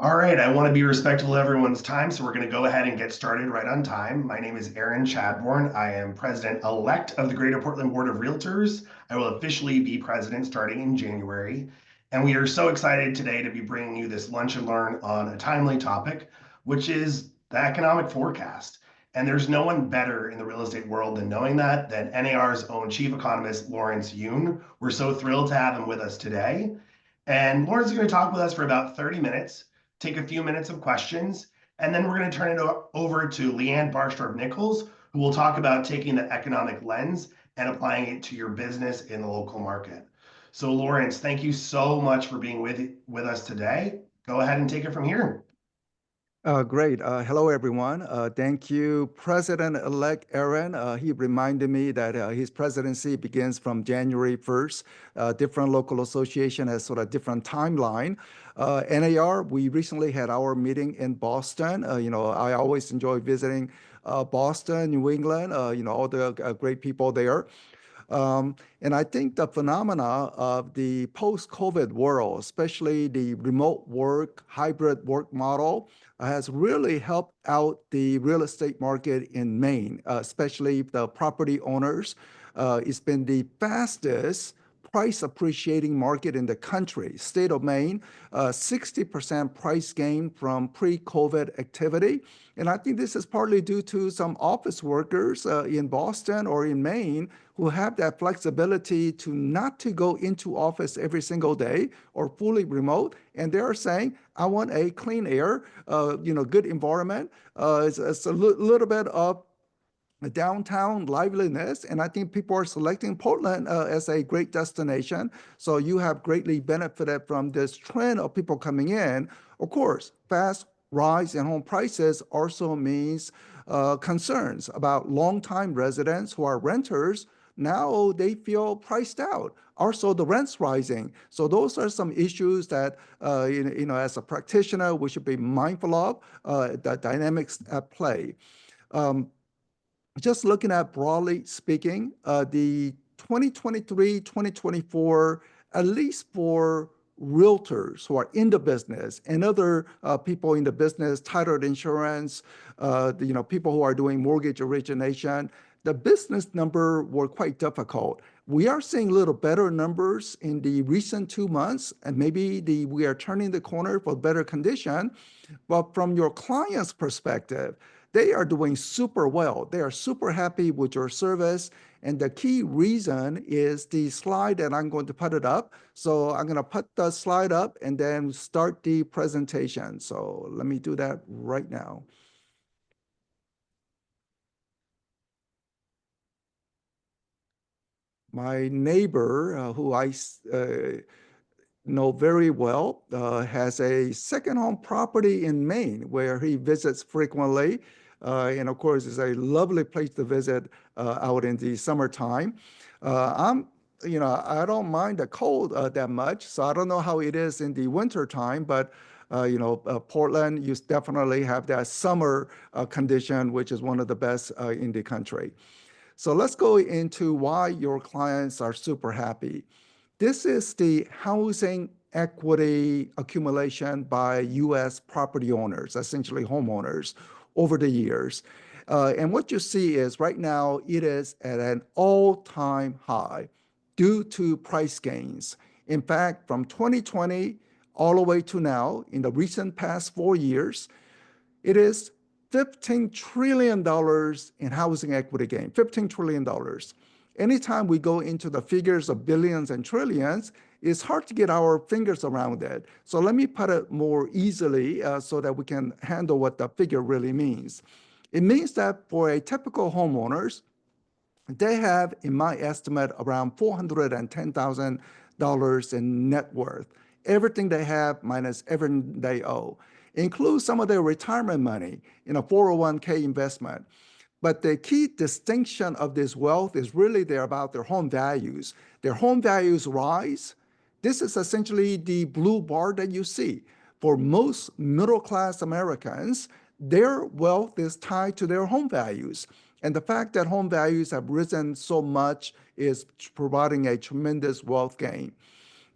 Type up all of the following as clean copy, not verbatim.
All right, I want to be respectful of everyone's time, so we're going to go ahead and get started right on time. My name is Aaron Chadbourne. I am president-elect of the Greater Portland Board of Realtors. I will officially be president starting in January. And we are so excited today to be bringing you this lunch and learn on a timely topic, which is the economic forecast. And there's no one better in the real estate world than knowing that than NAR's own chief economist, Lawrence Yun. We're so thrilled to have him with us today. And Lawrence is going to talk with us for about 30 minutes, take a few minutes of questions, and then we're going to turn it over to Leanne Nichols, who will talk about taking the economic lens and applying it to your business in the local market. So Lawrence, thank you so much for being with us today. Go ahead and take it from here. Great. Hello, everyone. Thank you, President-elect Aaron. He reminded me that his presidency begins from January 1st. Different local association has sort of different timeline. NAR, we recently had our meeting in Boston. I always enjoy visiting Boston, New England, all the great people there. And I think the phenomena of the post-COVID world, especially the remote work, hybrid work model, has really helped out the real estate market in Maine, especially the property owners. It's been the fastest price appreciating market in the country. State of Maine, 60% price gain from pre-COVID activity. And I think this is partly due to some office workers in Boston or in Maine who have that flexibility to not to go into office every single day or fully remote. And they're saying, I want a clean air, good environment. It's a little bit of downtown liveliness, and I think people are selecting Portland as a great destination. So you have greatly benefited from this trend of people coming in. Of course, fast rise in home prices also means concerns about longtime residents who are renters. Now they feel priced out. Also, the rent's rising. So those are some issues that, as a practitioner, we should be mindful of the dynamics at play. Just looking at broadly speaking, the 2023-2024, at least for realtors who are in the business and other people in the business, title insurance, people who are doing mortgage origination, the business number were quite difficult. We are seeing a little better numbers in the recent 2 months, and maybe we are turning the corner for better condition. But from your client's perspective, they are doing super well. They are super happy with your service. And the key reason is the slide that I'm going to put it up. So I'm going to put the slide up and then start the presentation. So let me do that right now. My neighbor, who I know very well, has a second home property in Maine where he visits frequently. And of course, it's a lovely place to visit out in the summertime. I don't mind the cold that much, so I don't know how it is in the winter time, but Portland, you definitely have that summer condition, which is one of the best in the country. So let's go into why your clients are super happy. This is the housing equity accumulation by U.S. property owners, essentially homeowners, over the years. And what you see is right now it is at an all-time high due to price gains. In fact, from 2020 all the way to now, in the recent past 4 years, it is $15 trillion in housing equity gain, $15 trillion. Anytime we go into the figures of billions and trillions, it's hard to get our fingers around it. So let me put it more easily so that we can handle what the figure really means. It means that for a typical homeowners, they have, in my estimate, around $410,000 in net worth. Everything they have minus everything they owe. Includes some of their retirement money in a 401k investment. But the key distinction of this wealth is really about their home values. Their home values rise. This is essentially the blue bar that you see. For most middle-class Americans, their wealth is tied to their home values. And the fact that home values have risen so much is providing a tremendous wealth gain.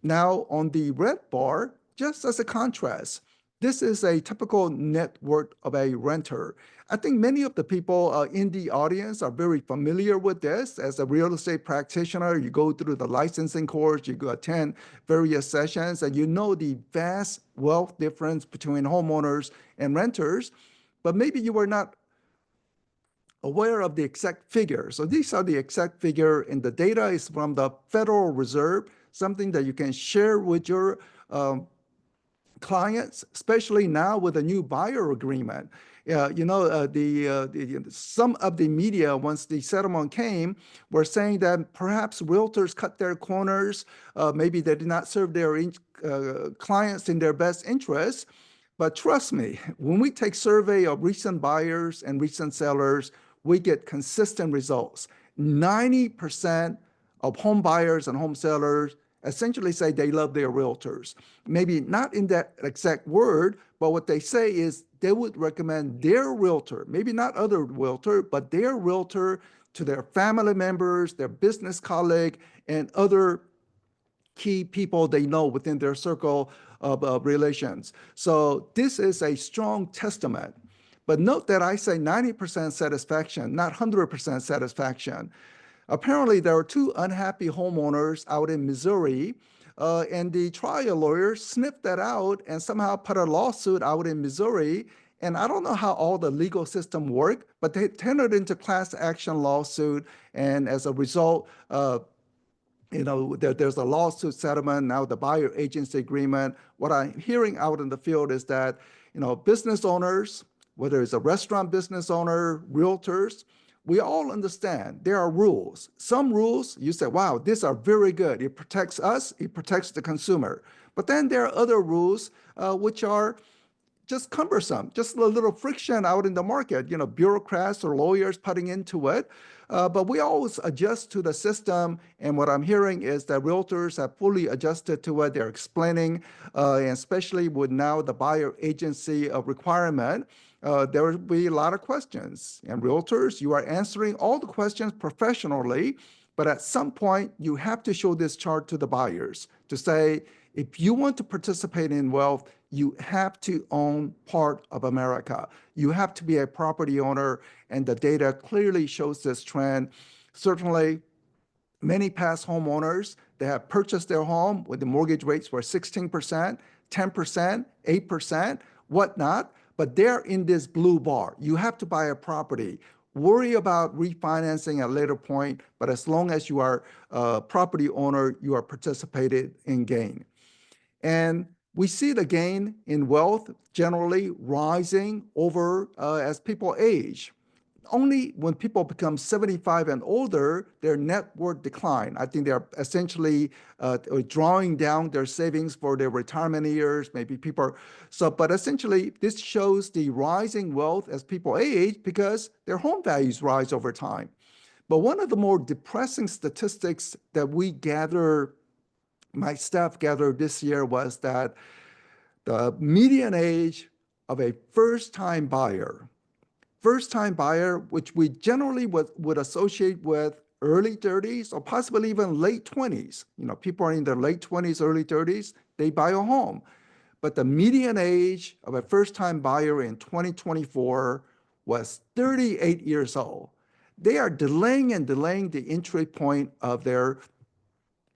Now, on the red bar, just as a contrast, This is a typical net worth of a renter. I think many of the people in the audience are very familiar with this. As a real estate practitioner, you go through the licensing course, you go attend various sessions, and you know the vast wealth difference between homeowners and renters. But maybe you were not aware of the exact figure. So these are the exact figure, and the data is from the Federal Reserve, something that you can share with your clients, especially now with a new buyer agreement. Some of the media, once the settlement came, were saying that perhaps realtors cut their corners. Maybe they did not serve their clients in their best interest. But trust me, when we take survey of recent buyers and recent sellers, we get consistent results. 90% of home buyers and home sellers essentially say they love their realtors. Maybe not in that exact word, but what they say is they would recommend their realtor, maybe not other realtor, but their realtor to their family members, their business colleague, and other key people they know within their circle of relations. So this is a strong testament. But note that I say 90% satisfaction, not 100% satisfaction. Apparently, there are two unhappy homeowners out in Missouri, and the trial lawyer sniffed that out and somehow put a lawsuit out in Missouri. And I don't know how all the legal system work, but they turned it into class action lawsuit. And as a result, there's a lawsuit settlement, now the buyer agency agreement. What I'm hearing out in the field is that, business owners, whether it's a restaurant business owner, realtors, we all understand there are rules. Some rules, you say, wow, these are very good. It protects us, it protects the consumer. But then there are other rules which are just cumbersome, just a little friction out in the market, bureaucrats or lawyers putting into it. But we always adjust to the system. And what I'm hearing is that realtors have fully adjusted to it. They're explaining, and especially with now the buyer agency requirement, there will be a lot of questions. And realtors, you are answering all the questions professionally. But at some point, you have to show this chart to the buyers to say, if you want to participate in wealth, you have to own part of America. You have to be a property owner, and the data clearly shows this trend. Certainly, many past homeowners, they have purchased their home with the mortgage rates were 16%, 10%, 8%, whatnot, but they're in this blue bar. You have to buy a property. Worry about refinancing at a later point, but as long as you are a property owner, you are participated in gain. And we see the gain in wealth generally rising over as people age. Only when people become 75 and older, their net worth decline. I think they're essentially drawing down their savings for their retirement years. Maybe people are, but essentially this shows the rising wealth as people age because their home values rise over time. But one of the more depressing statistics that my staff gathered this year was that the median age of a first-time buyer, which we generally would associate with early 30s or possibly even late 20s. People are in their late 20s, early 30s, they buy a home. But the median age of a first-time buyer in 2024 was 38 years old. They are delaying the entry point of their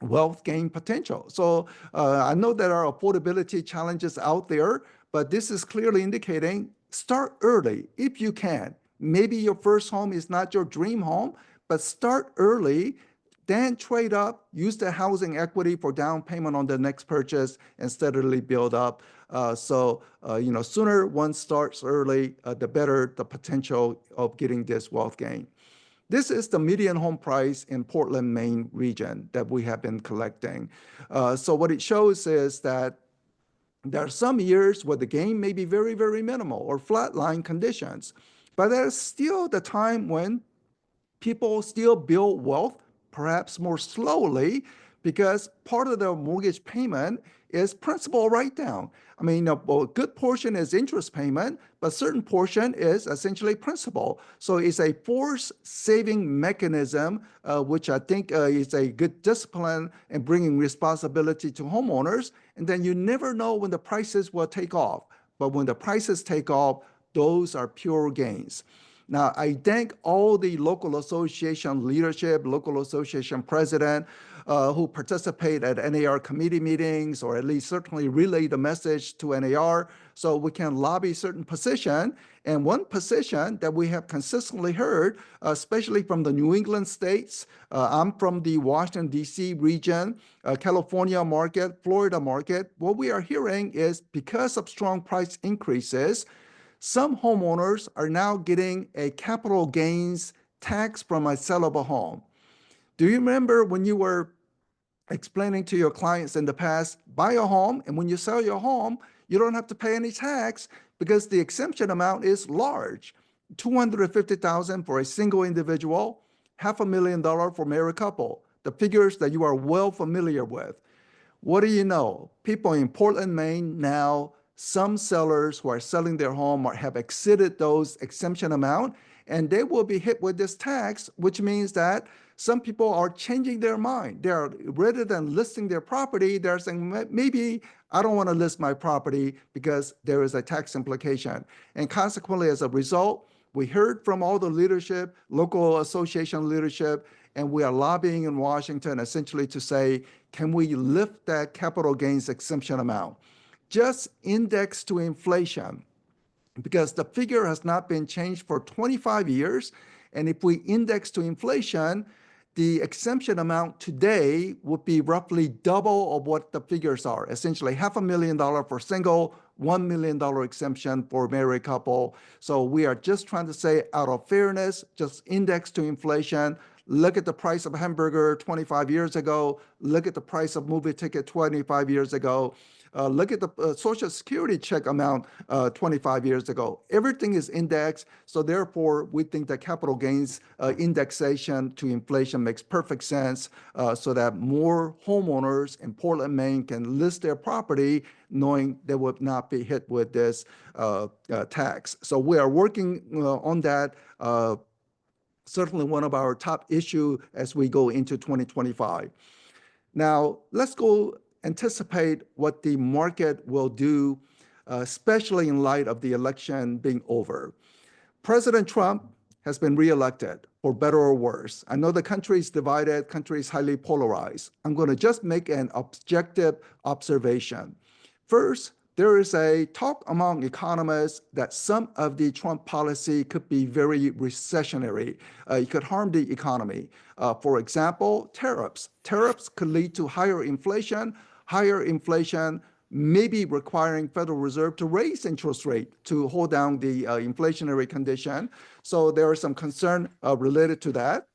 wealth gain potential. So I know there are affordability challenges out there, but this is clearly indicating start early if you can. Maybe your first home is not your dream home, but start early, then trade up, use the housing equity for down payment on the next purchase and steadily build up. Sooner one starts early, the better the potential of getting this wealth gain. This is the median home price in Portland, Maine region that we have been collecting. So what it shows is that there are some years where the gain may be very, very minimal or flatline conditions, but there's still the time when people still build wealth, perhaps more slowly, because part of their mortgage payment is principal write down. I mean, a good portion is interest payment, but a certain portion is essentially principal. So it's a forced saving mechanism, which I think is a good discipline in bringing responsibility to homeowners. And then you never know when the prices will take off. but when the prices take off, those are pure gains. Now, I thank all the local association leadership, local association president who participate at NAR committee meetings, or at least certainly relay the message to NAR so we can lobby certain position. And one position that we have consistently heard, especially from the New England states, I'm from the Washington, D.C. region, California market, Florida market. What we are hearing is because of strong price increases, some homeowners are now getting a capital gains tax from a sellable home. Do you remember when you were explaining to your clients in the past, buy a home, and when you sell your home, you don't have to pay any tax because the exemption amount is large. $250,000 for a single individual, $500,000 for married couple, the figures that you are well familiar with. What do you know? People in Portland, Maine now, some sellers who are selling their home have exceeded those exemption amount, and they will be hit with this tax, which means that some people are changing their mind. They are, rather than listing their property, they're saying, maybe I don't want to list my property because there is a tax implication. And consequently, as a result, we heard from all the leadership, local association leadership, and we are lobbying in Washington essentially to say, can we lift that capital gains exemption amount? Just index to inflation, because the figure has not been changed for 25 years. And if we index to inflation, the exemption amount today would be roughly double of what the figures are, essentially $500,000 for single, $1 million exemption for married couple. So we are just trying to say, out of fairness, just index to inflation. Look at the price of a hamburger 25 years ago. Look at the price of movie ticket 25 years ago. Look at the Social Security check amount 25 years ago. Everything is indexed, so therefore we think that capital gains indexation to inflation makes perfect sense so that more homeowners in Portland, Maine can list their property knowing they would not be hit with this tax. So we are working on that. Certainly one of our top issue as we go into 2025. Now, let's go anticipate what the market will do, especially in light of the election being over. President Trump has been reelected, for better or worse. I know the country is divided, country is highly polarized. I'm going to just make an objective observation. First, there is a talk among economists that some of the Trump policy could be very recessionary. It could harm the economy. For example, tariffs. Tariffs could lead to higher inflation maybe requiring Federal Reserve to raise interest rate to hold down the inflationary condition. So there is some concern related to that.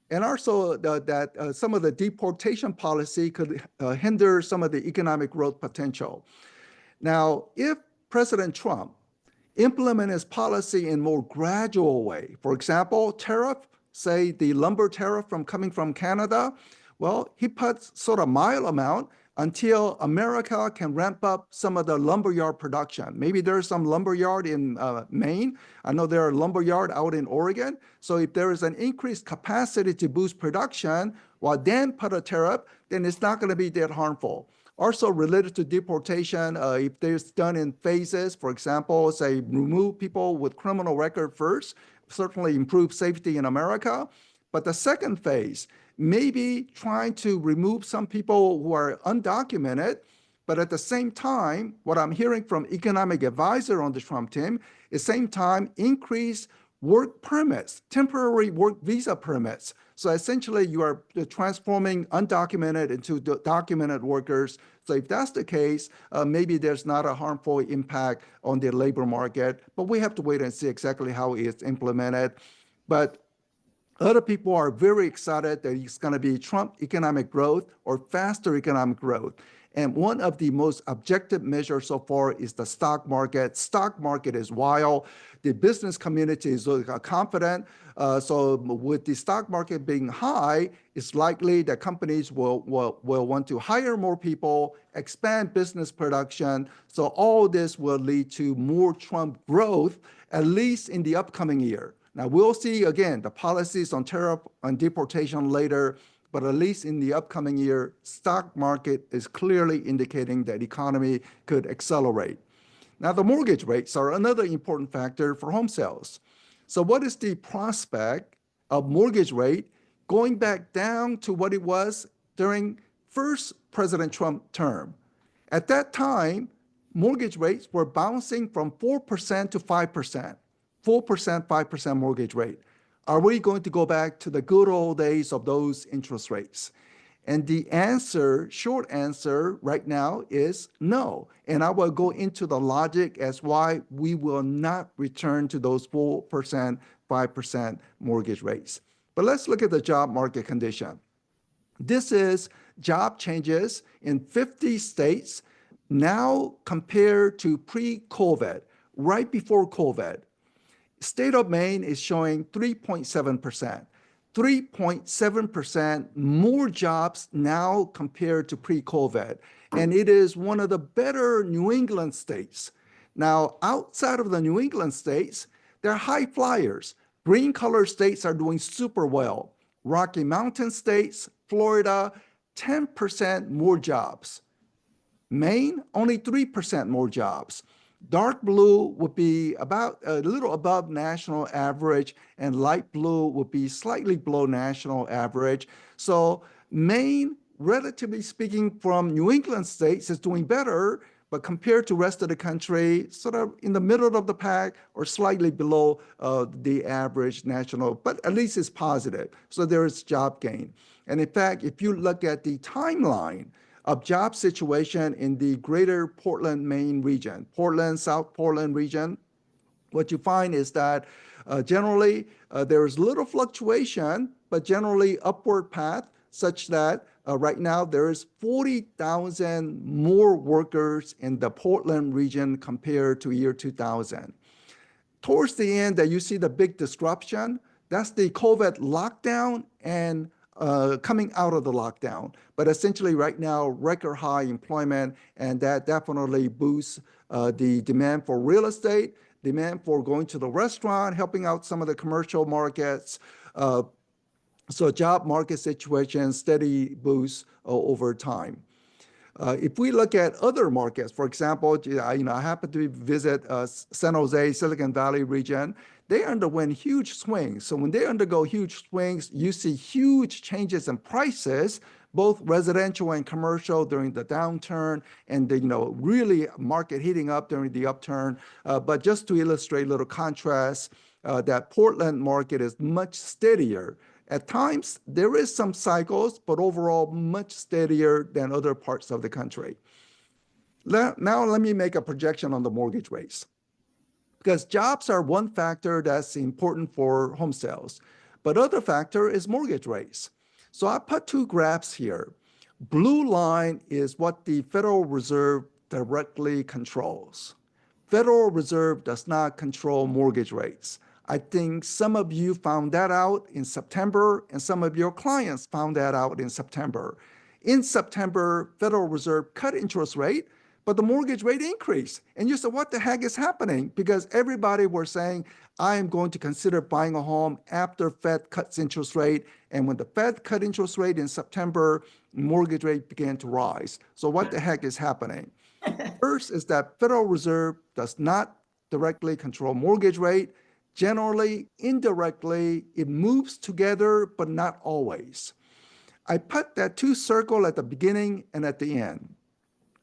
And also that some of the deportation policy could hinder some of the economic growth potential. Now, if President Trump implement his policy in more gradual way, for example, tariff, say the lumber tariff coming from Canada, well, he puts sort of mild amount until America can ramp up some of the lumberyard production. Maybe there's some lumberyard in Maine. I know there are lumberyard out in Oregon. So if there is an increased capacity to boost production, while then put a tariff, then it's not going to be that harmful. Also related to deportation, if it's done in phases, for example, say remove people with criminal record first, certainly improve safety in America. But the second phase, maybe trying to remove some people who are undocumented, but at the same time, what I'm hearing from economic advisor on the Trump team is same time increase work permits, temporary work visa permits. So essentially you are transforming undocumented into documented workers. So if that's the case, maybe there's not a harmful impact on the labor market, but we have to wait and see exactly how it's implemented. But other people are very excited that it's going to be Trump economic growth or faster economic growth. And one of the most objective measures so far is the stock market. Stock market is wild. The business community is confident. So with the stock market being high, it's likely that companies will want to hire more people, expand business production. So all this will lead to more Trump growth, at least in the upcoming year. Now, we'll see, again, the policies on tariff and deportation later, but at least in the upcoming year, stock market is clearly indicating that economy could accelerate. Now, the mortgage rates are another important factor for home sales. So what is the prospect of mortgage rate going back down to what it was during first President Trump term? At that time, mortgage rates were bouncing from 4% to 5%, 4%, 5% mortgage rate. Are we going to go back to the good old days of those interest rates? And the answer, short answer right now is no. And I will go into the logic as why we will not return to those 4%, 5% mortgage rates. But let's look at the job market condition. This is job changes in 50 states now compared to pre-COVID, right before COVID. State of Maine is showing 3.7%. 3.7% more jobs now compared to pre-COVID. And it is one of the better New England states. Now, outside of the New England states, they're high flyers. Green color states are doing super well. Rocky Mountain states, Florida, 10% more jobs. Maine, only 3% more jobs. Dark blue would be about a little above national average, and light blue would be slightly below national average. So Maine, relatively speaking, from New England states is doing better, but compared to rest of the country, sort of in the middle of the pack or slightly below the average national, but at least it's positive. So there is job gain. And in fact, if you look at the timeline of job situation in the greater Portland, Maine region, Portland, South Portland region, what you find is that generally there is little fluctuation, but generally upward path, such that right now there is 40,000 more workers in the Portland region compared to year 2000. Towards the end that you see the big disruption, that's the COVID lockdown and coming out of the lockdown. But essentially right now, record high employment, and that definitely boosts the demand for real estate, demand for going to the restaurant, helping out some of the commercial markets. So job market situation, steady boost over time. If we look at other markets, for example, I happen to visit San Jose, Silicon Valley region. They underwent huge swings. So when they undergo huge swings, you see huge changes in prices, both residential and commercial during the downturn, and really market heating up during the upturn. But just to illustrate a little contrast, that Portland market is much steadier. At times, there is some cycles, but overall much steadier than other parts of the country. Now let me make a projection on the mortgage rates, because jobs are one factor that's important for home sales, but other factor is mortgage rates. So I put two graphs here. Blue line is what the Federal Reserve directly controls. Federal Reserve does not control mortgage rates. I think some of you found that out in September, and some of your clients found that out in September. In September, Federal Reserve cut interest rate, but the mortgage rate increased. And you said, what the heck is happening? Because everybody were saying, I am going to consider buying a home after Fed cuts interest rate. And when the Fed cut interest rate in September, mortgage rate began to rise. So what the heck is happening? First is that Federal Reserve does not directly control mortgage rate. Generally, indirectly, it moves together, but not always. I put that two circle at the beginning and at the end.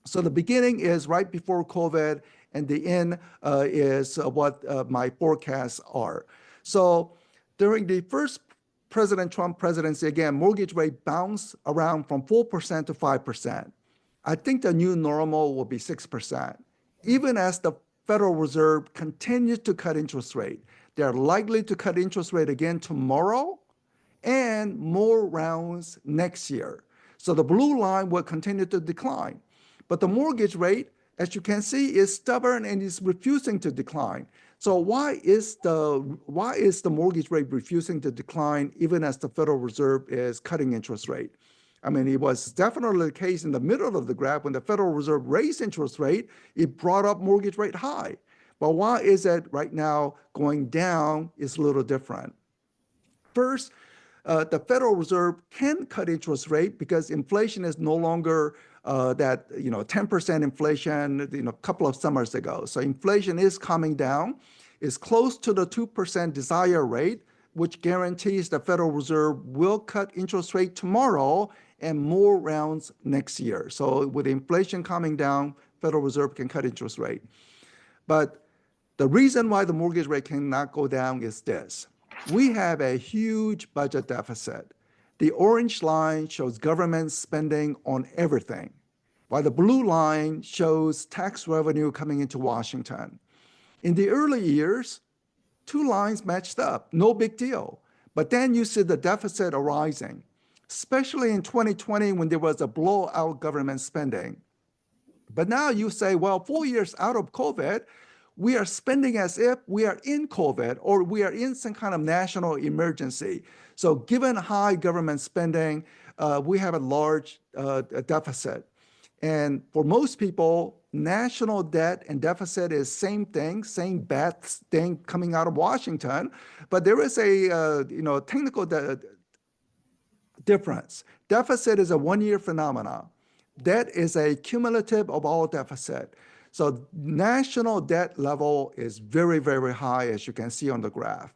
So the beginning is right before COVID, and the end is what my forecasts are. So during the first President Trump presidency, again, mortgage rate bounced around from 4% to 5%. I think the new normal will be 6%. Even as the Federal Reserve continues to cut interest rate, they're likely to cut interest rate again tomorrow and more rounds next year. So the blue line will continue to decline. But the mortgage rate, as you can see, is stubborn and is refusing to decline. So why is the mortgage rate refusing to decline even as the Federal Reserve is cutting interest rate? I mean, it was definitely the case in the middle of the graph when the Federal Reserve raised interest rate, it brought up mortgage rate high. But why is it right now going down is a little different. First, the Federal Reserve can cut interest rate because inflation is no longer that 10% inflation a couple of summers ago. So inflation is coming down. It's close to the 2% desired rate, which guarantees the Federal Reserve will cut interest rate tomorrow and more rounds next year. So with inflation coming down, Federal Reserve can cut interest rate. But the reason why the mortgage rate cannot go down is this. We have a huge budget deficit. The orange line shows government spending on everything, while the blue line shows tax revenue coming into Washington. In the early years, two lines matched up, no big deal. But then you see the deficit arising, especially in 2020 when there was a blowout government spending. But now you say, well, 4 years out of COVID, we are spending as if we are in COVID or we are in some kind of national emergency. So given high government spending, we have a large deficit. And for most people, national debt and deficit is same thing, same bad thing coming out of Washington. But there is a technical difference. Deficit is a one-year phenomenon. Debt is a cumulative of all deficit. So national debt level is very, very high, as you can see on the graph.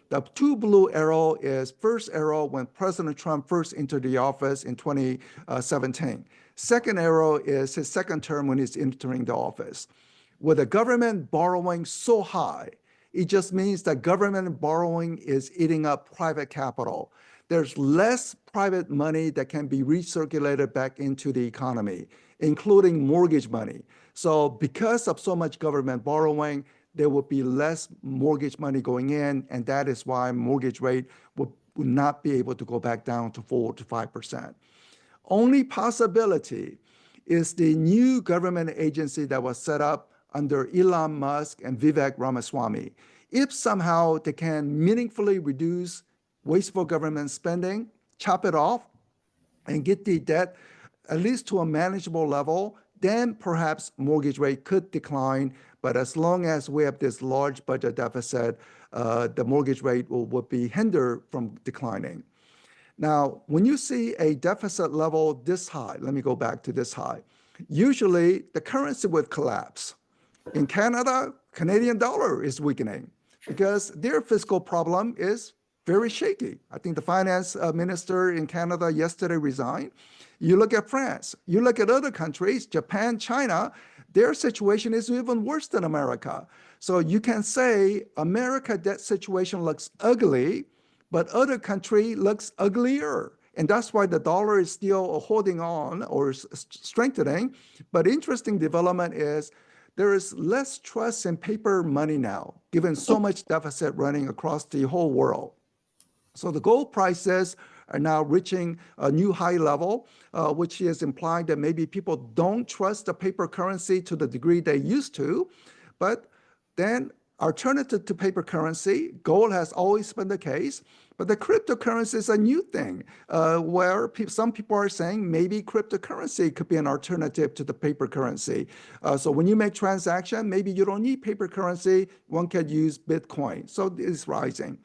The two blue arrow is first arrow when President Trump first entered the office in 2017. Second arrow is his second term when he's entering the office. With the government borrowing so high, it just means that government borrowing is eating up private capital. There's less private money that can be recirculated back into the economy, including mortgage money. So because of so much government borrowing, there will be less mortgage money going in, and that is why mortgage rate would not be able to go back down to 4 to 5%. Only possibility is the new government agency that was set up under Elon Musk and Vivek Ramaswamy. If somehow they can meaningfully reduce wasteful government spending, chop it off, and get the debt at least to a manageable level, then perhaps mortgage rate could decline. But as long as we have this large budget deficit, the mortgage rate will be hindered from declining. Now, when you see a deficit level this high, let me go back to this high, usually the currency would collapse. In Canada, Canadian dollar is weakening because their fiscal problem is very shaky. I think the finance minister in Canada yesterday resigned. You look at France, you look at other countries, Japan, China, their situation is even worse than America. So you can say America debt situation looks ugly, but other country looks uglier. And that's why the dollar is still holding on or strengthening. But interesting development is there is less trust in paper money now, given so much deficit running across the whole world. So the gold prices are now reaching a new high level, which is implying that maybe people don't trust the paper currency to the degree they used to. But then alternative to paper currency, gold has always been the case, but the cryptocurrency is a new thing where some people are saying maybe cryptocurrency could be an alternative to the paper currency. So when you make transaction, maybe you don't need paper currency, one can use Bitcoin. So it's rising.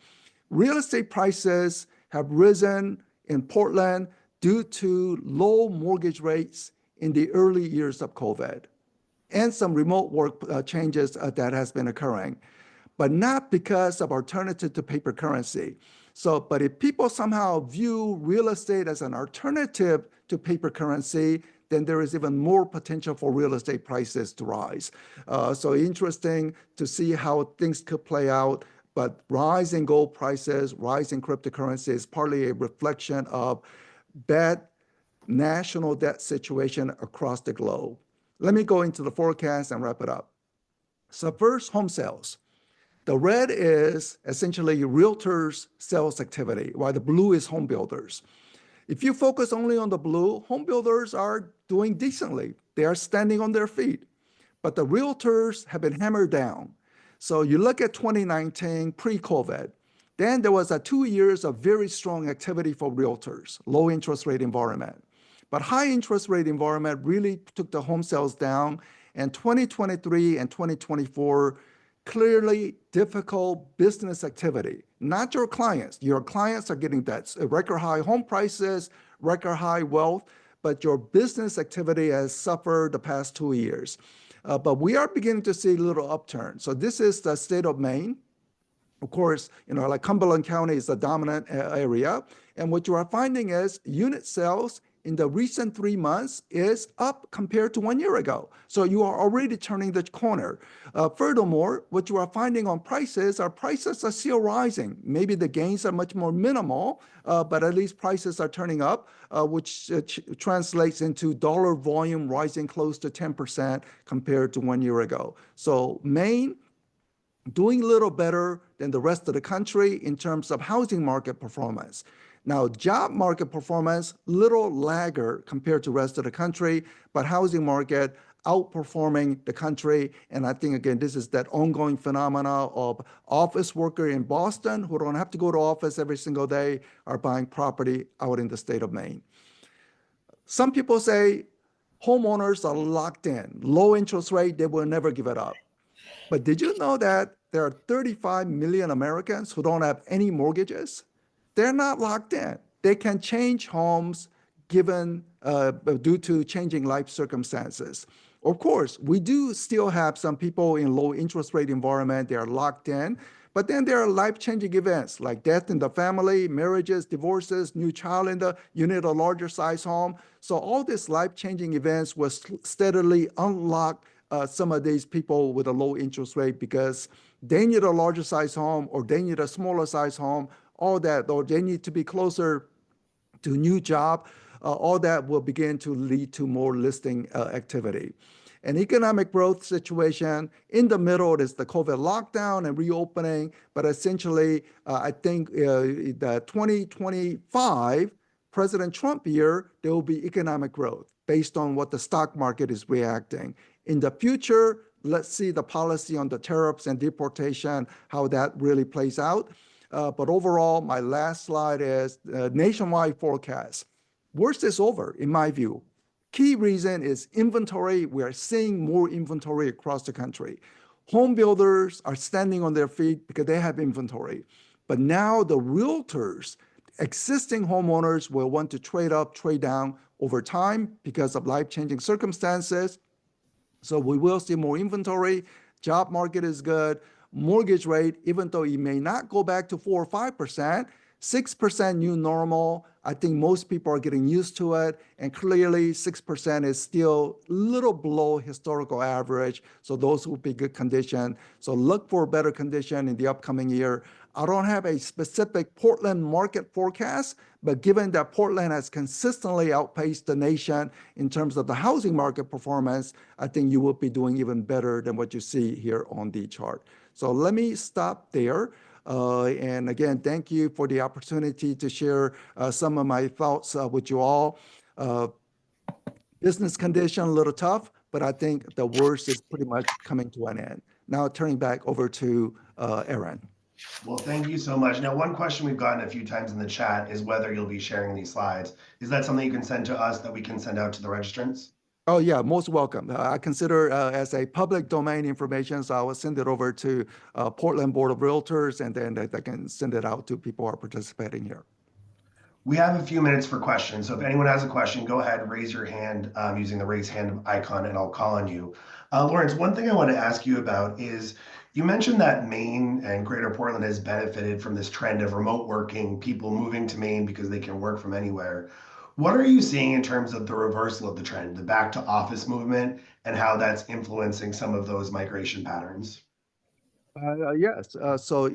Real estate prices have risen in Portland due to low mortgage rates in the early years of COVID and some remote work changes that has been occurring, but not because of alternative to paper currency. So, but if people somehow view real estate as an alternative to paper currency, then there is even more potential for real estate prices to rise. So interesting to see how things could play out. But rising gold prices, rising cryptocurrency is partly a reflection of bad national debt situation across the globe. Let me go into the forecast and wrap it up. So first, home sales. The red is essentially realtors' sales activity, while the blue is home builders. If you focus only on the blue, home builders are doing decently. They are standing on their feet. But the realtors have been hammered down. So you look at 2019, pre-COVID, then there was 2 years of very strong activity for realtors, low interest rate environment. But high interest rate environment really took the home sales down, and 2023 and 2024, clearly difficult business activity, not your clients. Your clients are getting that record high home prices, record high wealth, but your business activity has suffered the past 2 years. But we are beginning to see a little upturn. So this is the state of Maine. Of course, like Cumberland County is the dominant area. And what you are finding is unit sales in the recent 3 months is up compared to 1 year ago. So you are already turning the corner. Furthermore, what you are finding on prices are still rising. Maybe the gains are much more minimal, but at least prices are turning up, which translates into dollar volume rising close to 10% compared to 1 year ago. So Maine doing a little better than the rest of the country in terms of housing market performance. Now, job market performance, little lagger compared to the rest of the country, but housing market outperforming the country. And I think, again, this is that ongoing phenomena of office worker in Boston who don't have to go to office every single day are buying property out in the state of Maine. Some people say homeowners are locked in, low interest rate, they will never give it up. But did you know that there are 35 million Americans who don't have any mortgages? They're not locked in. They can change homes given due to changing life circumstances. Of course, we do still have some people in low interest rate environment. They are locked in. But then there are life-changing events like death in the family, marriages, divorces, new child you need a larger size home. So all these life-changing events will steadily unlock some of these people with a low interest rate because they need a larger size home or they need a smaller size home, all that, or they need to be closer to a new job. All that will begin to lead to more listing activity. An economic growth situation in the middle is the COVID lockdown and reopening, but essentially, I think the 2025 President Trump year, there will be economic growth based on what the stock market is reacting. In the future, let's see the policy on the tariffs and deportation, how that really plays out. But overall, my last slide is nationwide forecast. Worst is over, in my view. Key reason is inventory. We are seeing more inventory across the country. Home builders are standing on their feet because they have inventory. But now the realtors, existing homeowners will want to trade up, trade down over time because of life-changing circumstances. So we will see more inventory. Job market is good. Mortgage rate, even though it may not go back to 4 or 5%, 6% new normal. I think most people are getting used to it. And clearly 6% is still a little below historical average. So those will be good condition. So look for better condition in the upcoming year. I don't have a specific Portland market forecast, but given that Portland has consistently outpaced the nation in terms of the housing market performance, I think you will be doing even better than what you see here on the chart. So let me stop there. And again, thank you for the opportunity to share some of my thoughts with you all. Business condition a little tough, but I think the worst is pretty much coming to an end. Now turning back over to Aaron. Well, thank you so much. Now, one question we've gotten a few times in the chat is whether you'll be sharing these slides. Is that something you can send to us that we can send out to the registrants? Oh yeah, most welcome. I consider as a public domain information, so I will send it over to Portland Board of Realtors, and then they can send it out to people who are participating here. We have a few minutes for questions. So if anyone has a question, go ahead and raise your hand using the raise hand icon and I'll call on you. Lawrence, one thing I want to ask you about is you mentioned that Maine and Greater Portland has benefited from this trend of remote working, people moving to Maine because they can work from anywhere. What are you seeing in terms of the reversal of the trend, the back to office movement, and how that's influencing some of those migration patterns? Yes. So,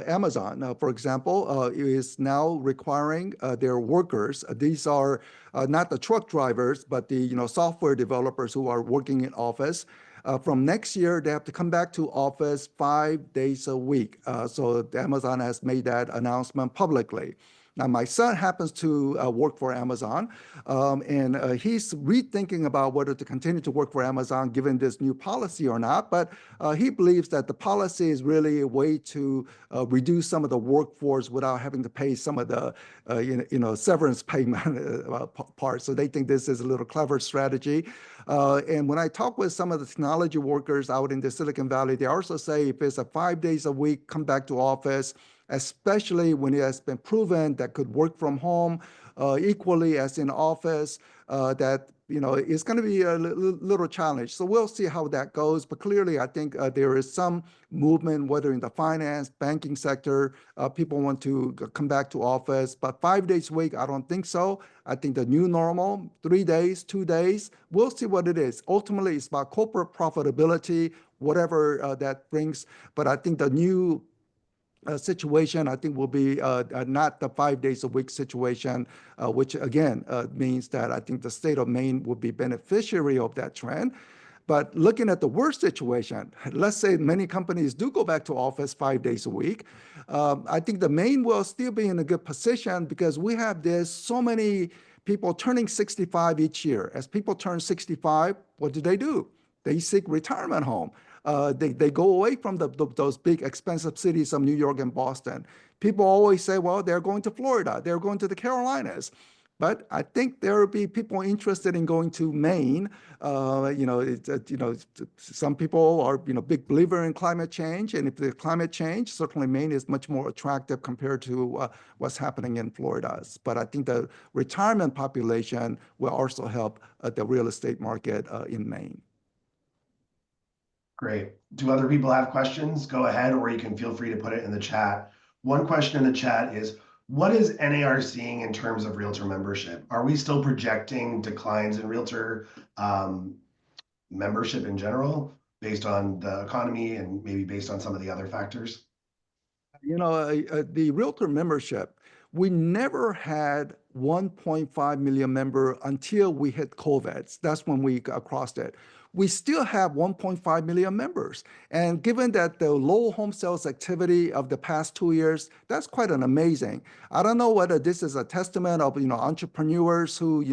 Amazon, for example, is now requiring their workers. These are not the truck drivers, but the software developers who are working in office. From next year, they have to come back to office 5 days a week. So Amazon has made that announcement publicly. Now, my son happens to work for Amazon, and he's rethinking about whether to continue to work for Amazon given this new policy or not. But he believes that the policy is really a way to reduce some of the workforce without having to pay some of the severance payment part. So they think this is a little clever strategy. And when I talk with some of the technology workers out in the Silicon Valley, they also say if it's a 5 days a week, come back to office, especially when it has been proven that could work from home equally as in office, that it's going to be a little challenge. So we'll see how that goes. But clearly, I think there is some movement, whether in the finance, banking sector, people want to come back to office. But 5 days a week, I don't think so. I think the new normal, 3 days, 2 days, we'll see what it is. Ultimately, it's about corporate profitability, whatever that brings. But I think the new situation, I think, will be not the 5 days a week situation, which again means that I think the state of Maine would be beneficiary of that trend. But looking at the worst situation, let's say many companies do go back to office 5 days a week. I think the Maine will still be in a good position because we have this so many people turning 65 each year. As people turn 65, what do? They seek retirement home. They go away from those big expensive cities of New York and Boston. People always say, well, they're going to Florida, they're going to the Carolinas. But I think there will be people interested in going to Maine. Some people are big believer in climate change, and if the climate change, certainly Maine is much more attractive compared to what's happening in Florida. But I think the retirement population will also help the real estate market in Maine. Great. Do other people have questions? Go ahead, or you can feel free to put it in the chat. One question in the chat is, what is NAR seeing in terms of realtor membership? Are we still projecting declines in realtor membership in general based on the economy and maybe based on some of the other factors? The realtor membership, we never had 1.5 million member until we hit COVID. That's when we crossed it. We still have 1.5 million members. And given that the low home sales activity of the past 2 years, that's quite an amazing. I don't know whether this is a testament of, entrepreneurs who,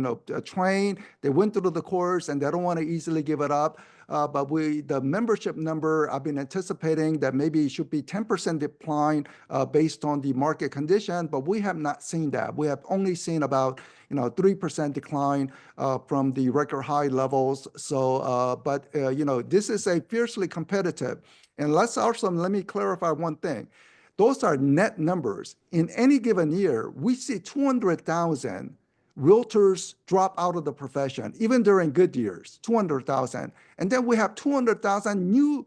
train, they went through the course and they don't want to easily give it up. But the membership number, I've been anticipating that maybe it should be 10% decline based on the market condition, but we have not seen that. We have only seen about 3% decline from the record high levels. So, this is a fiercely competitive. And let me clarify one thing. Those are net numbers. In any given year, we see 200,000 realtors drop out of the profession, even during good years, 200,000. And then we have 200,000 new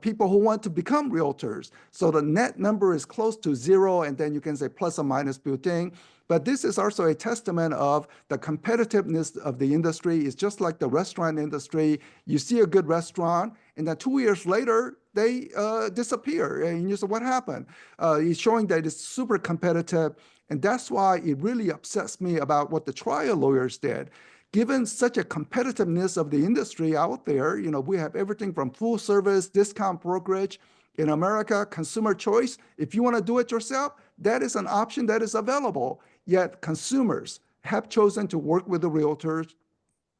people who want to become realtors. So the net number is close to zero, and then you can say plus or minus built in. But this is also a testament of the competitiveness of the industry. It's just like the restaurant industry. You see a good restaurant, and then 2 years later, they disappear. And you say, what happened? It's showing that it's super competitive. And that's why it really upsets me about what the trial lawyers did. Given such a competitiveness of the industry out there, we have everything from full service, discount brokerage. In America, consumer choice, if you want to do it yourself, that is an option that is available. Yet consumers have chosen to work with the realtors.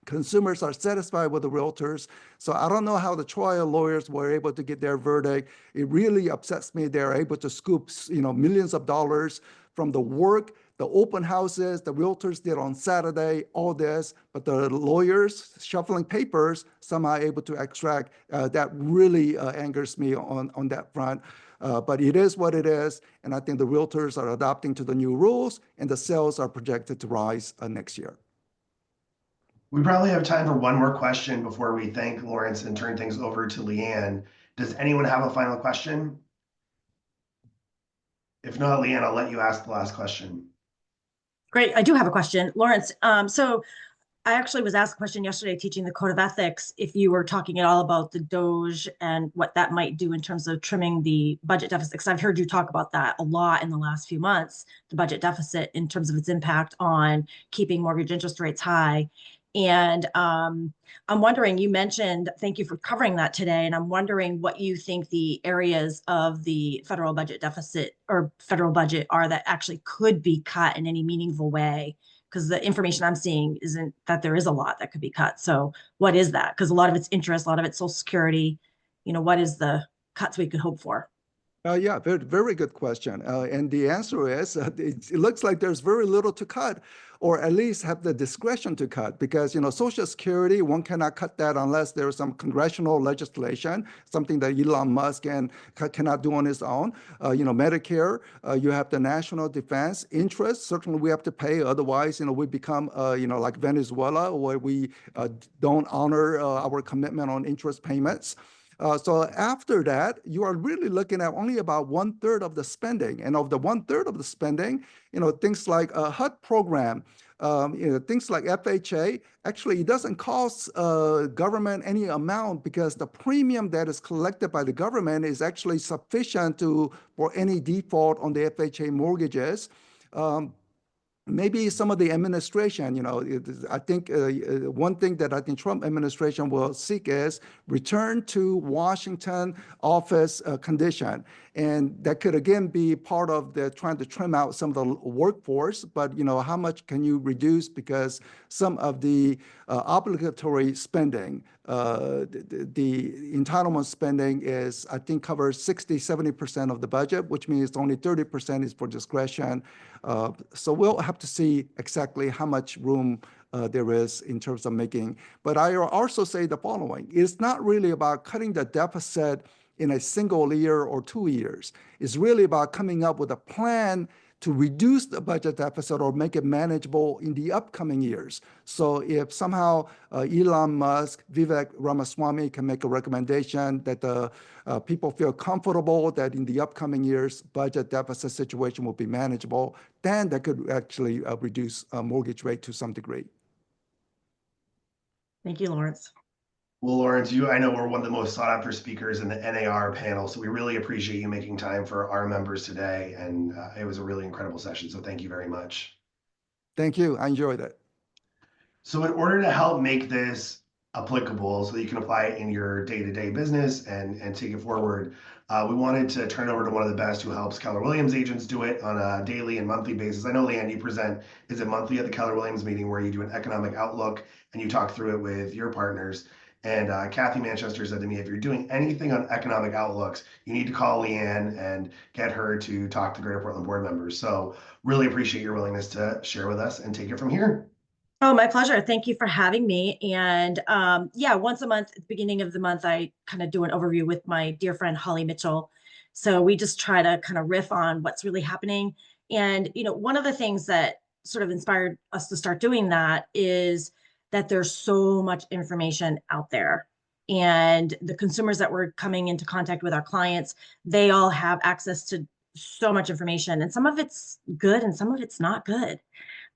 Consumers are satisfied with the realtors. So I don't know how the trial lawyers were able to get their verdict. It really upsets me they're able to scoop, millions of dollars from the work, the open houses, the realtors did on Saturday, all this, but the lawyers shuffling papers somehow able to extract. That really angers me on that front. But it is what it is. And I think the realtors are adapting to the new rules, and the sales are projected to rise next year. We probably have time for one more question before we thank Lawrence and turn things over to Leanne. Does anyone have a final question? If not, Leanne, I'll let you ask the last question. Great. I do have a question, Lawrence. So I actually was asked a question yesterday teaching the code of ethics if you were talking at all about the Doge and what that might do in terms of trimming the budget deficit, because I've heard you talk about that a lot in the last few months, the budget deficit in terms of its impact on keeping mortgage interest rates high. And I'm wondering, you mentioned, thank you for covering that today, and I'm wondering what you think the areas of the federal budget deficit or federal budget are that actually could be cut in any meaningful way, because the information I'm seeing isn't that there is a lot that could be cut. So what is that? Because a lot of it's interest, a lot of it's Social Security. What is the cuts we could hope for? Yeah, very, very good question. And the answer is it looks like there's very little to cut, or at least have the discretion to cut, because Social Security, one cannot cut that unless there is some congressional legislation, something that Elon Musk cannot do on his own. Medicare, you have the national defense interest. Certainly, we have to pay. Otherwise, we become like Venezuela, where we don't honor our commitment on interest payments. So after that, you are really looking at only about 1/3 of the spending. And of the 1/3 of the spending, things like a HUD program, things like FHA, actually it doesn't cost government any amount because the premium that is collected by the government is actually sufficient for any default on the FHA mortgages. Maybe some of the administration, I think one thing that I think Trump administration will seek is return to Washington office condition. And that could again be part of the trying to trim out some of the workforce, but how much can you reduce, because some of the obligatory spending, the entitlement spending is, I think, covers 60-70% of the budget, which means only 30% is for discretion. So we'll have to see exactly how much room there is in terms of making. But I will also say the following: it's not really about cutting the deficit in a single year or 2 years. It's really about coming up with a plan to reduce the budget deficit or make it manageable in the upcoming years. So if somehow Elon Musk, Vivek Ramaswamy can make a recommendation that the people feel comfortable that in the upcoming years, budget deficit situation will be manageable, then that could actually reduce mortgage rate to some degree. Thank you, Lawrence. Well, Lawrence, I know we're one of the most sought after speakers in the NAR panel, so we really appreciate you making time for our members today. And it was a really incredible session. So thank you very much. Thank you. I enjoyed it. So in order to help make this applicable so that you can apply it in your day-to-day business and take it forward, we wanted to turn over to one of the best who helps Keller Williams agents do it on a daily and monthly basis. I know, Leanne, you present, is it monthly at the Keller Williams meeting where you do an economic outlook and you talk through it with your partners. And Kathy Manchester said to me, if you're doing anything on economic outlooks, you need to call Leanne and get her to talk to Greater Portland board members. So really appreciate your willingness to share with us and take it from here. Oh, my pleasure. Thank you for having me. And yeah, once a month, at the beginning of the month, I kind of do an overview with my dear friend, Holly Mitchell. So we just try to kind of riff on what's really happening. And, one of the things that sort of inspired us to start doing that is that there's so much information out there. And the consumers that we're coming into contact with, our clients, they all have access to so much information. And some of it's good and some of it's not good.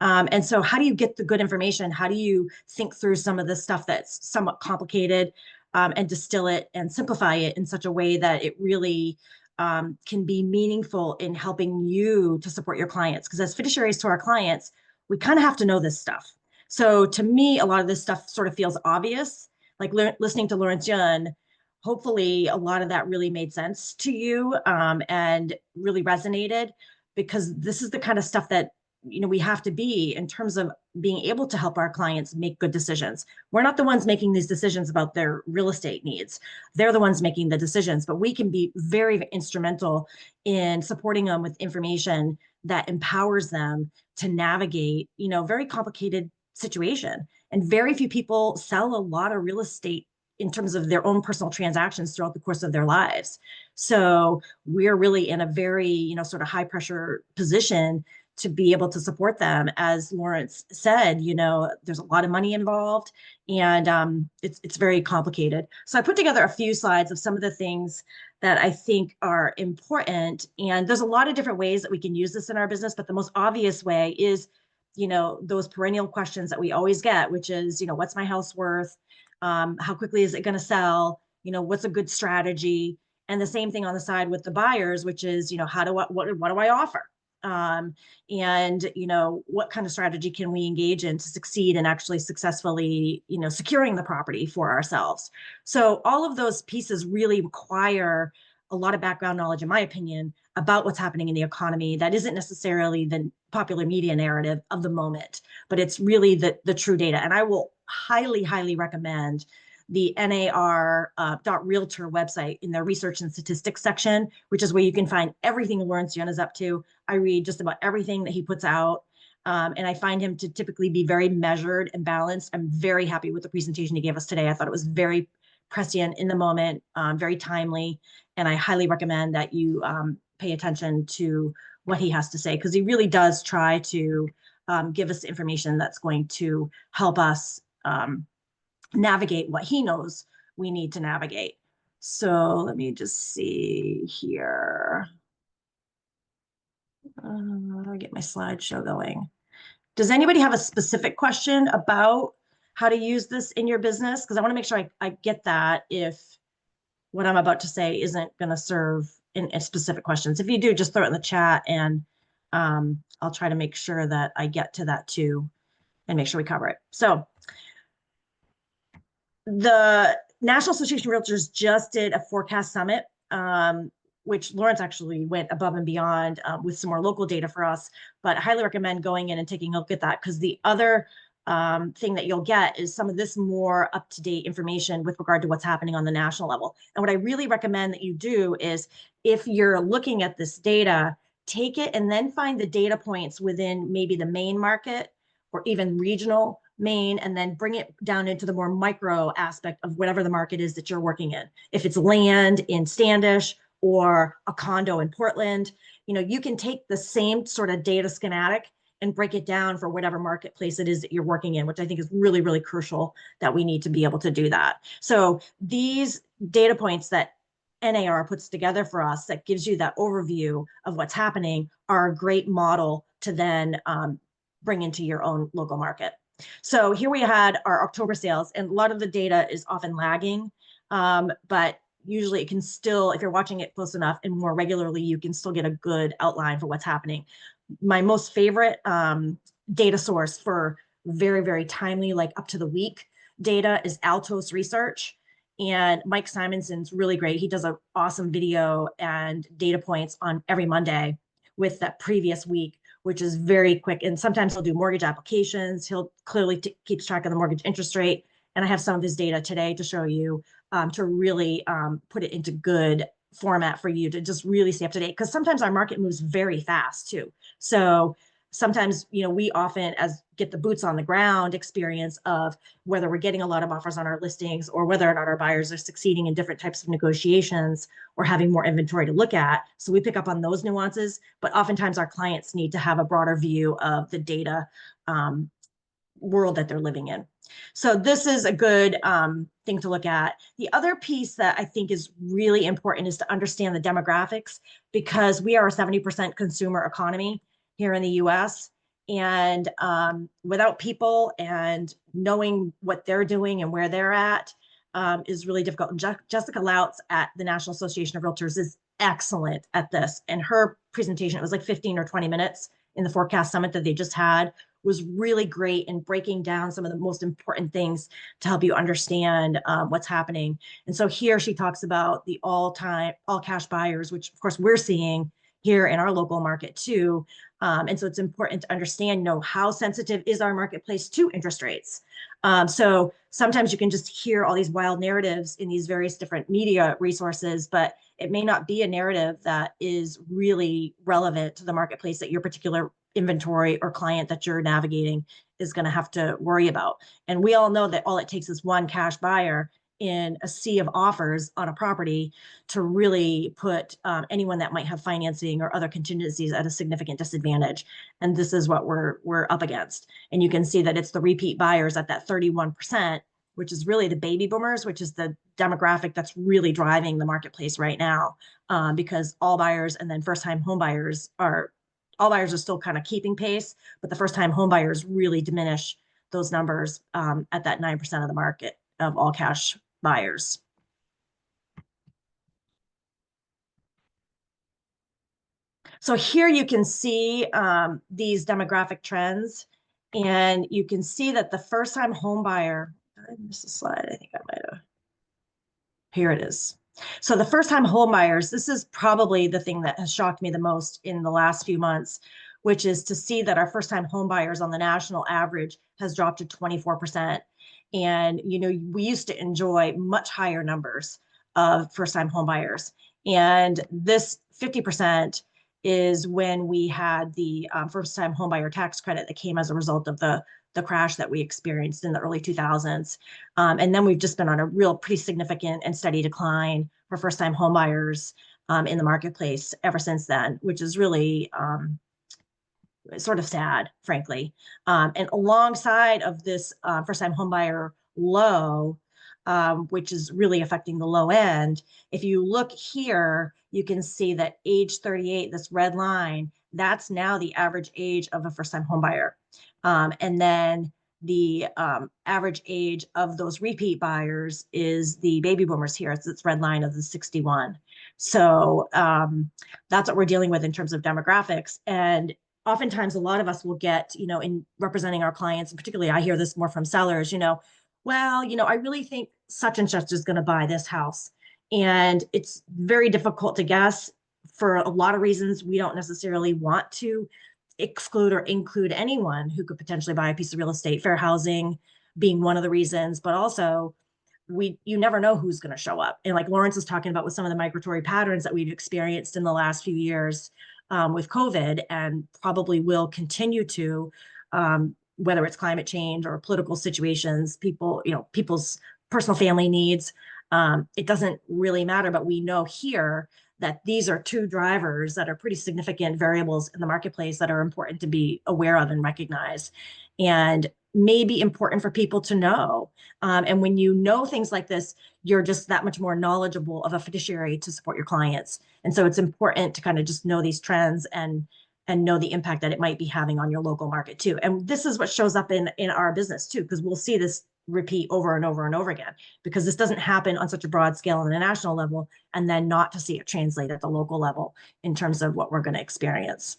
And so how do you get the good information? How do you think through some of the stuff that's somewhat complicated and distill it and simplify it in such a way that it really can be meaningful in helping you to support your clients? Because as fiduciaries to our clients, we kind of have to know this stuff. So to me, a lot of this stuff sort of feels obvious, like listening to Lawrence Yun. Hopefully a lot of that really made sense to you and really resonated, because this is the kind of stuff that we have to be in terms of being able to help our clients make good decisions. We're not the ones making these decisions about their real estate needs. They're the ones making the decisions, but we can be very instrumental in supporting them with information that empowers them to navigate, very complicated situation. And very few people sell a lot of real estate in terms of their own personal transactions throughout the course of their lives. So we're really in a very, sort of high pressure position to be able to support them. As Lawrence said, there's a lot of money involved and it's very complicated. So I put together a few slides of some of the things that I think are important. And there's a lot of different ways that we can use this in our business, but the most obvious way is, those perennial questions that we always get, which is, what's my house worth? How quickly is it going to sell? What's a good strategy? And the same thing on the side with the buyers, which is, what do I offer? And what kind of strategy can we engage in to succeed in actually successfully securing the property for ourselves? So all of those pieces really require a lot of background knowledge, in my opinion, about what's happening in the economy that isn't necessarily the popular media narrative of the moment, but it's really the true data. And I will highly recommend the NAR .realtor website in their research and statistics section, which is where you can find everything Lawrence Yun is up to. I read just about everything that he puts out. And I find him to typically be very measured and balanced. I'm very happy with the presentation he gave us today. I thought it was very prescient, in the moment, very timely. And I highly recommend that you pay attention to what he has to say, because he really does try to give us information that's going to help us navigate what he knows we need to navigate. So let me just see here. Get my slideshow going. Does anybody have a specific question about how to use this in your business? Because I want to make sure I get that if what I'm about to say isn't going to serve in specific questions. If you do, just throw it in the chat, and I'll try to make sure that I get to that too and make sure we cover it. So the National Association of Realtors just did a forecast summit, which Lawrence actually went above and beyond with some more local data for us, but I highly recommend going in and taking a look at that, because the other thing that you'll get is some of this more up-to-date information with regard to what's happening on the national level. And what I really recommend that you do is, if you're looking at this data, take it and then find the data points within maybe the main market or even regional Maine, and then bring it down into the more micro aspect of whatever the market is that you're working in. If it's land in Standish or a condo in Portland, you can take the same sort of data schematic and break it down for whatever marketplace it is that you're working in, which I think is really, really crucial, that we need to be able to do that. So these data points that NAR puts together for us, that gives you that overview of what's happening, are a great model to then bring into your own local market. So here we had our October sales, and a lot of the data is often lagging, but usually it can still, if you're watching it close enough and more regularly, you can still get a good outline for what's happening. My most favorite data source for very, very timely, like up to the week data, is Altos Research. And Mike Simonson's really great. He does an awesome video and data points on every Monday with that previous week, which is very quick. And sometimes he'll do mortgage applications. He'll clearly keeps track of the mortgage interest rate. And I have some of his data today to show you, to really put it into good format for you to just really stay up to date. Because sometimes our market moves very fast too. So sometimes, we often get the boots on the ground experience of whether we're getting a lot of offers on our listings, or whether or not our buyers are succeeding in different types of negotiations, or having more inventory to look at. So we pick up on those nuances, but oftentimes our clients need to have a broader view of the data world that they're living in. So this is a good thing to look at. The other piece that I think is really important is to understand the demographics, because we are a 70% consumer economy here in the US. And without people and knowing what they're doing and where they're at is really difficult. And Jessica Lautz at the National Association of Realtors is excellent at this. And her presentation, it was like 15 or 20 minutes in the forecast summit that they just had, was really great in breaking down some of the most important things to help you understand what's happening. And so here she talks about the all cash buyers, which of course we're seeing here in our local market too. And so it's important to understand, how sensitive is our marketplace to interest rates. So sometimes you can just hear all these wild narratives in these various different media resources, but it may not be a narrative that is really relevant to the marketplace that your particular inventory or client that you're navigating is going to have to worry about. And we all know that all it takes is one cash buyer in a sea of offers on a property to really put anyone that might have financing or other contingencies at a significant disadvantage. And this is what we're up against. And you can see that it's the repeat buyers at that 31%, which is really the baby boomers, which is the demographic that's really driving the marketplace right now, because all buyers and then first-time home buyers are still kind of keeping pace, but the first-time home buyers really diminish those numbers at that 9% of the market of all cash buyers. So here you can see these demographic trends, and you can see that the first-time home buyer, I missed a slide, I think I might have, here it is. So the first-time home buyers, this is probably the thing that has shocked me the most in the last few months. which is to see that our first-time home buyers on the national average has dropped to 24%. And, we used to enjoy much higher numbers of first-time home buyers. And this 50% is when we had the first-time homebuyer tax credit that came as a result of the crash that we experienced in the early 2000s. And then we've just been on a real pretty significant and steady decline for first-time homebuyers in the marketplace ever since then, which is really sort of sad, frankly. And alongside of this first-time homebuyer low, which is really affecting the low end, if you look here, you can see that age 38, this red line, that's now the average age of a first-time homebuyer. And then the average age of those repeat buyers is the baby boomers here. It's this red line of the 61. So that's what we're dealing with in terms of demographics. And oftentimes a lot of us will get, in representing our clients, and particularly I hear this more from sellers, well, I really think such and such is going to buy this house. And it's very difficult to guess for a lot of reasons. We don't necessarily want to exclude or include anyone who could potentially buy a piece of real estate, fair housing being one of the reasons, but also you never know who's going to show up. And like Lawrence is talking about with some of the migratory patterns that we've experienced in the last few years with COVID, and probably will continue to, whether it's climate change or political situations, people's personal family needs. It doesn't really matter, but we know here that these are two drivers that are pretty significant variables in the marketplace that are important to be aware of and recognize, and may be important for people to know. And when you know things like this, you're just that much more knowledgeable of a fiduciary to support your clients. And so it's important to kind of just know these trends and know the impact that it might be having on your local market too. And this is what shows up in our business too, because we'll see this repeat over and over and over again, because this doesn't happen on such a broad scale on a national level, and then not to see it translate at the local level in terms of what we're going to experience.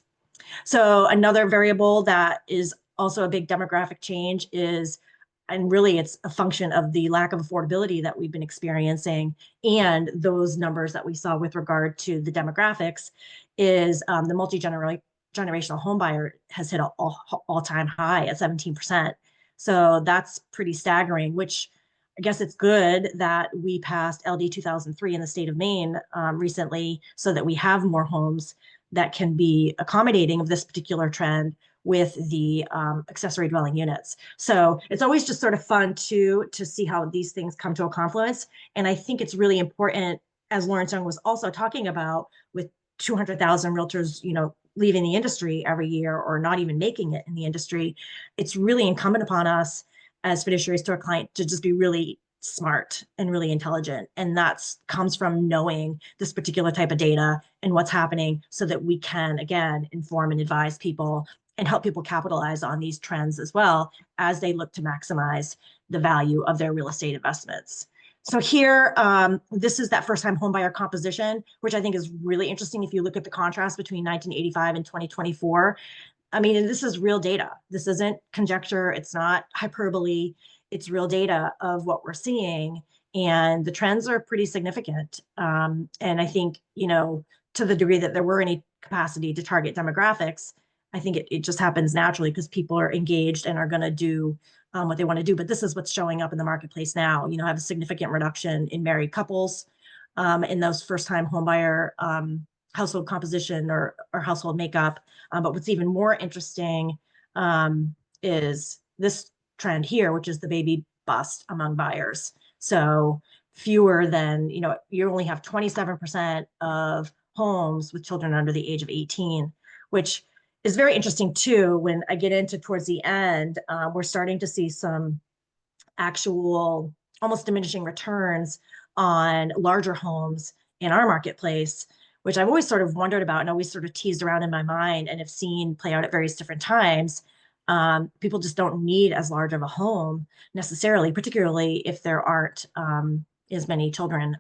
So another variable that is also a big demographic change is, and really it's a function of the lack of affordability that we've been experiencing, and those numbers that we saw with regard to the demographics, is the multi-generational home buyer has hit an all-time high at 17%. So that's pretty staggering, which I guess it's good that we passed LD 2003 in the state of Maine recently, so that we have more homes that can be accommodating of this particular trend with the accessory dwelling units. So it's always just sort of fun to see how these things come to a confluence. And I think it's really important, as Lawrence Young was also talking about, with 200,000 realtors, leaving the industry every year or not even making it in the industry, it's really incumbent upon us as fiduciaries to our client to just be really smart and really intelligent. And that comes from knowing this particular type of data and what's happening, so that we can, again, inform and advise people and help people capitalize on these trends as well as they look to maximize the value of their real estate investments. So here, this is that first-time homebuyer composition, which I think is really interesting if you look at the contrast between 1985 and 2024. I mean, and this is real data. This isn't conjecture. It's not hyperbole. It's real data of what we're seeing. And the trends are pretty significant. And I think, to the degree that there were any capacity to target demographics, I think it just happens naturally because people are engaged and are going to do what they want to do. But this is what's showing up in the marketplace now. I have a significant reduction in married couples in those first-time homebuyer household composition or household makeup. But what's even more interesting is this trend here, which is the baby bust among buyers. So fewer than, you only have 27% of homes with children under the age of 18, which is very interesting too. When I get into towards the end, we're starting to see some actual almost diminishing returns on larger homes in our marketplace, which I've always sort of wondered about and always sort of teased around in my mind and have seen play out at various different times. People just don't need as large of a home necessarily, particularly if there aren't as many children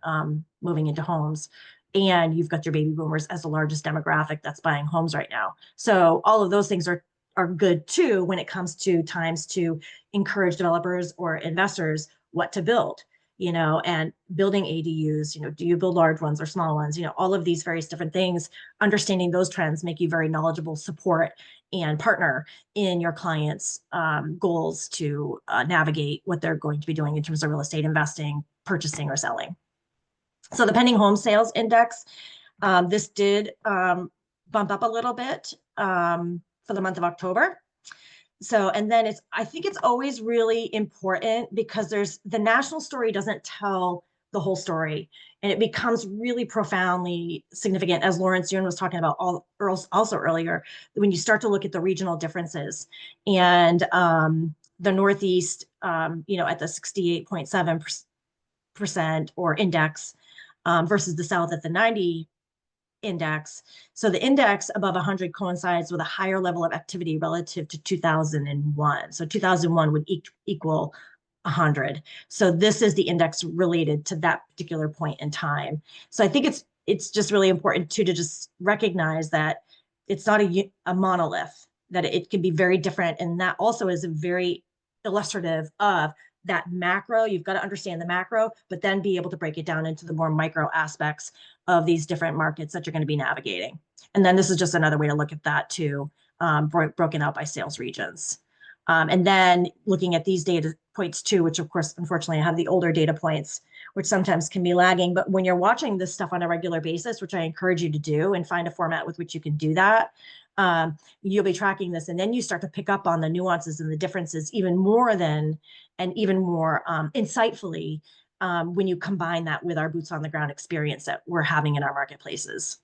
moving into homes. And you've got your baby boomers as the largest demographic that's buying homes right now. So all of those things are good too when it comes to times to encourage developers or investors what to build. and building ADUs, do you build large ones or small ones, all of these various different things, understanding those trends make you very knowledgeable, support and partner in your clients' goals to navigate what they're going to be doing in terms of real estate investing, purchasing or selling. So the pending home sales index, this did bump up a little bit for the month of October. So, and then I think it's always really important because the national story doesn't tell the whole story, and it becomes really profoundly significant, as Lawrence Yun was talking about also earlier, when you start to look at the regional differences. And the Northeast, at the 68.7% or index versus the South at the 90 index. So the index above 100 coincides with a higher level of activity relative to 2001. So 2001 would equal 100. So this is the index related to that particular point in time. So I think it's just really important too to just recognize that it's not a monolith, that it can be very different. And that also is a very illustrative of that macro. You've got to understand the macro, but then be able to break it down into the more micro aspects of these different markets that you're going to be navigating. And then this is just another way to look at that too, broken out by sales regions. And then looking at these data points too, which of course, unfortunately, I have the older data points, which sometimes can be lagging. But when you're watching this stuff on a regular basis, which I encourage you to do and find a format with which you can do that, you'll be tracking this. And then you start to pick up on the nuances and the differences even more insightfully when you combine that with our boots on the ground experience that we're having in our marketplaces.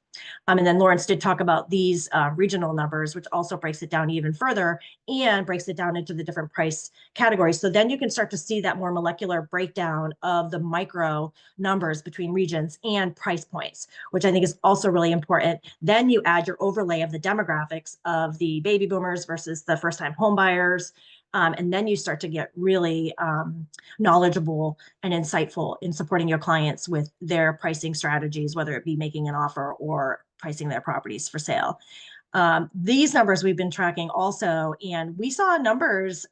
And then Lawrence did talk about these regional numbers, which also breaks it down even further and breaks it down into the different price categories. So then you can start to see that more molecular breakdown of the micro numbers between regions and price points, which I think is also really important. Then you add your overlay of the demographics of the baby boomers versus the first-time home buyers. And then you start to get really knowledgeable and insightful in supporting your clients with their pricing strategies, whether it be making an offer or pricing their properties for sale. These numbers we've been tracking also, and we saw numbers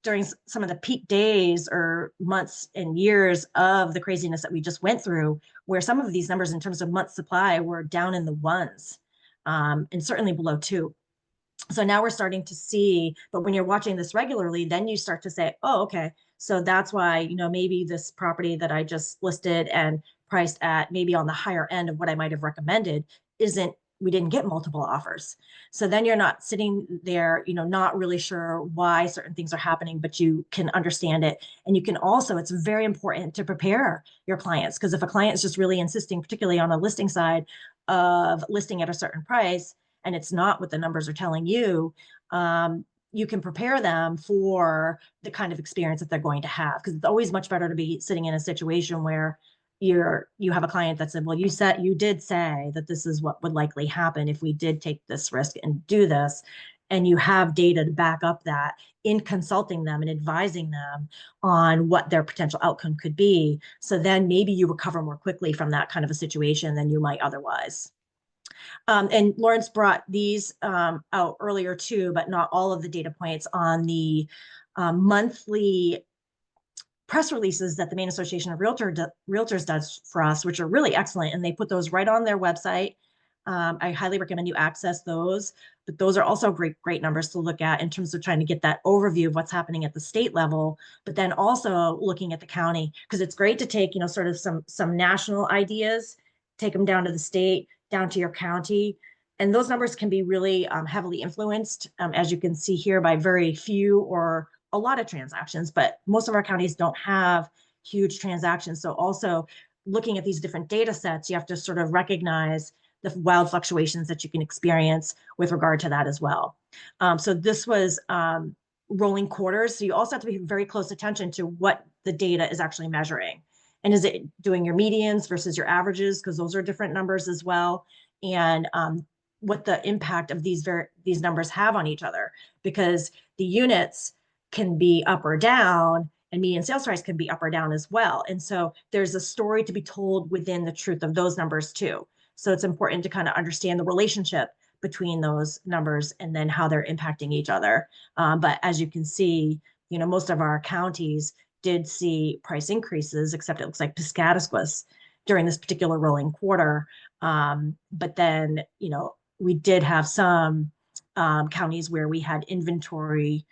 during some of the peak days or months and years of the craziness that we just went through, where some of these numbers in terms of month supply were down in the ones and certainly below 2. So now we're starting to see, but when you're watching this regularly, then you start to say, oh, okay, so that's why, maybe this property that I just listed and priced at maybe on the higher end of what I might have recommended we didn't get multiple offers. So then you're not sitting there, not really sure why certain things are happening, but you can understand it. And you can also, it's very important to prepare your clients, because if a client is just really insisting, particularly on the listing side, of listing at a certain price, and it's not what the numbers are telling you, you can prepare them for the kind of experience that they're going to have. Because it's always much better to be sitting in a situation where you have a client that said, well, you did say that this is what would likely happen if we did take this risk and do this. And you have data to back up that in consulting them and advising them on what their potential outcome could be. So then maybe you recover more quickly from that kind of a situation than you might otherwise. And Lawrence brought these out earlier too, but not all of the data points on the monthly press releases that the Maine Association of Realtors does for us, which are really excellent. And they put those right on their website. I highly recommend you access those, but those are also great numbers to look at in terms of trying to get that overview of what's happening at the state level, but then also looking at the county, because it's great to take, sort of some national ideas, take them down to the state, down to your county. And those numbers can be really heavily influenced, as you can see here, by very few or a lot of transactions, but most of our counties don't have huge transactions. So also looking at these different data sets, you have to sort of recognize the wild fluctuations that you can experience with regard to that as well. So this was rolling quarters. So you also have to pay very close attention to what the data is actually measuring. And is it doing your medians versus your averages? Because those are different numbers as well. And what the impact of these numbers have on each other, because the units can be up or down and median sales price can be up or down as well. And so there's a story to be told within the truth of those numbers too. So it's important to kind of understand the relationship between those numbers and then how they're impacting each other. But as you can see, most of our counties did see price increases, except it looks like Piscataquis during this particular rolling quarter. But then, we did have some counties where we had inventory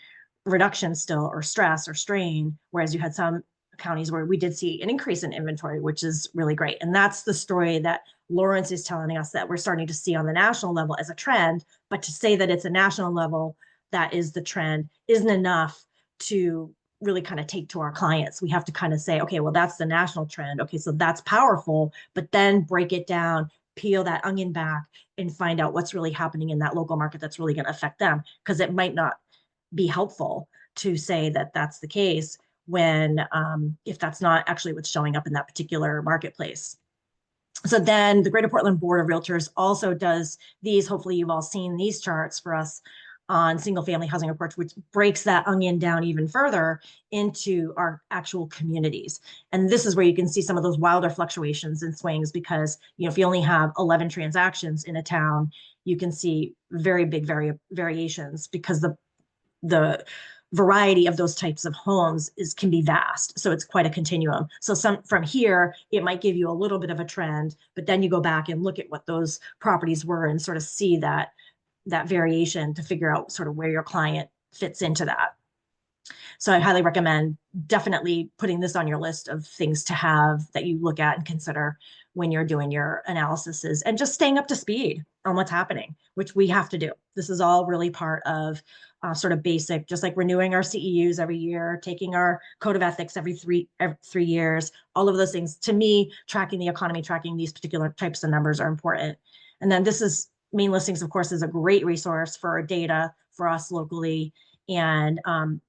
reduction still, or stress or strain, whereas you had some counties where we did see an increase in inventory, which is really great. And that's the story that Lawrence is telling us that we're starting to see on the national level as a trend. But to say that it's a national level that is the trend isn't enough to really kind of take to our clients. We have to kind of say, okay, well, that's the national trend. Okay, so that's powerful, but then break it down, peel that onion back, and find out what's really happening in that local market that's really going to affect them, because it might not be helpful to say that that's the case when if that's not actually what's showing up in that particular marketplace. So then the Greater Portland Board of Realtors also does these, hopefully you've all seen these charts for us on single family housing reports, which breaks that onion down even further into our actual communities. And this is where you can see some of those wilder fluctuations and swings, because if you only have 11 transactions in a town, you can see very big variations, because the variety of those types of homes can be vast. So it's quite a continuum. So from here, it might give you a little bit of a trend, but then you go back and look at what those properties were and sort of see that variation to figure out sort of where your client fits into that. So I highly recommend definitely putting this on your list of things to have that you look at and consider when you're doing your analyses, and just staying up to speed on what's happening, which we have to do. This is all really part of sort of basic, just like renewing our CEUs every year, taking our code of ethics every 3 years, all of those things. To me, tracking the economy, tracking these particular types of numbers are important. And then this is Main Listings, of course, is a great resource for data for us locally. And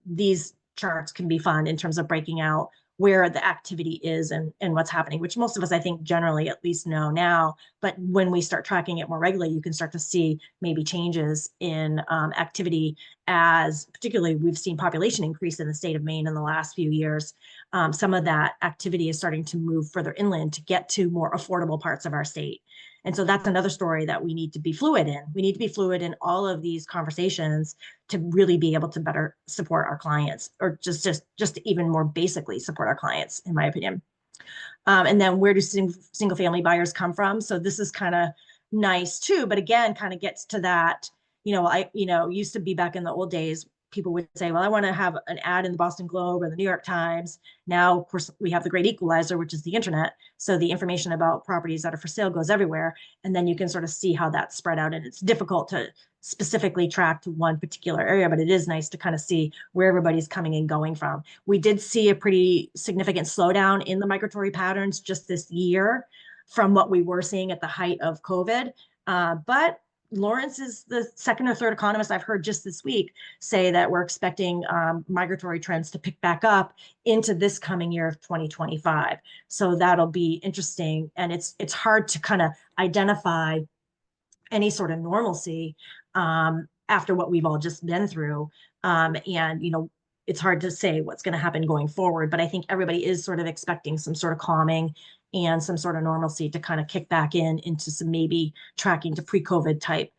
these charts can be fun in terms of breaking out where the activity is and what's happening, which most of us, I think, generally at least know now. But when we start tracking it more regularly, you can start to see maybe changes in activity, as particularly we've seen population increase in the state of Maine in the last few years. Some of that activity is starting to move further inland to get to more affordable parts of our state. And so that's another story that we need to be fluid in. We need to be fluid in all of these conversations to really be able to better support our clients, or just to even more basically support our clients, in my opinion. And then where do single family buyers come from? So this is kind of nice too, but again, kind of gets to that, used to be back in the old days, people would say, well, I want to have an ad in the Boston Globe or the New York Times. Now, of course, we have the great equalizer, which is the internet. So the information about properties that are for sale goes everywhere. And then you can sort of see how that's spread out. And it's difficult to specifically track to one particular area, but it is nice to kind of see where everybody's coming and going from. We did see a pretty significant slowdown in the migratory patterns just this year from what we were seeing at the height of COVID. But Lawrence is the second or third economist I've heard just this week say that we're expecting migratory trends to pick back up into this coming year of 2025. So that'll be interesting. And it's hard to kind of identify any sort of normalcy after what we've all just been through. It's hard to say what's going to happen going forward, but I think everybody is sort of expecting some sort of calming and some sort of normalcy to kind of kick back into some maybe tracking to pre-COVID type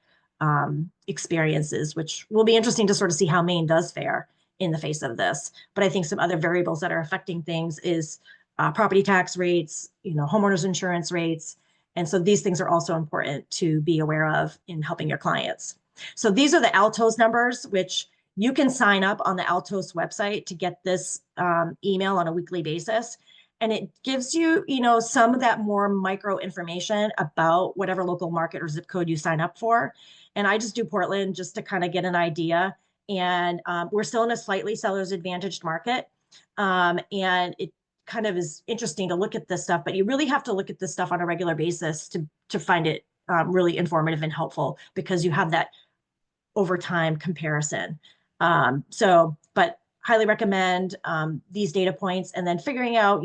experiences, which will be interesting to sort of see how Maine does fare in the face of this. But I think some other variables that are affecting things is property tax rates, homeowners insurance rates. And so these things are also important to be aware of in helping your clients. So these are the Altos numbers, which you can sign up on the Altos website to get this email on a weekly basis. And it gives you, some of that more micro information about whatever local market or zip code you sign up for. And I just do Portland just to kind of get an idea. And we're still in a slightly seller's advantaged market. And it kind of is interesting to look at this stuff, but you really have to look at this stuff on a regular basis to find it really informative and helpful, because you have that over time comparison. But highly recommend these data points, and then figuring out,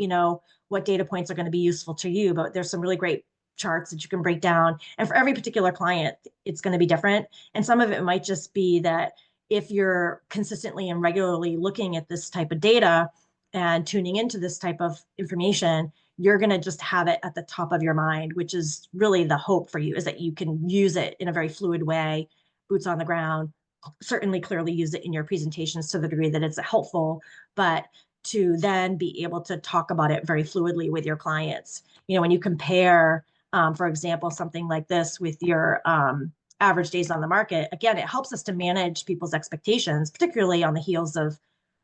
what data points are going to be useful to you. But there's some really great charts that you can break down. And for every particular client, it's going to be different. And some of it might just be that if you're consistently and regularly looking at this type of data and tuning into this type of information, you're going to just have it at the top of your mind, which is really the hope for you, is that you can use it in a very fluid way, boots on the ground, certainly clearly use it in your presentations to the degree that it's helpful, but to then be able to talk about it very fluidly with your clients. When you compare, for example, something like this with your average days on the market, again, it helps us to manage people's expectations, particularly on the heels of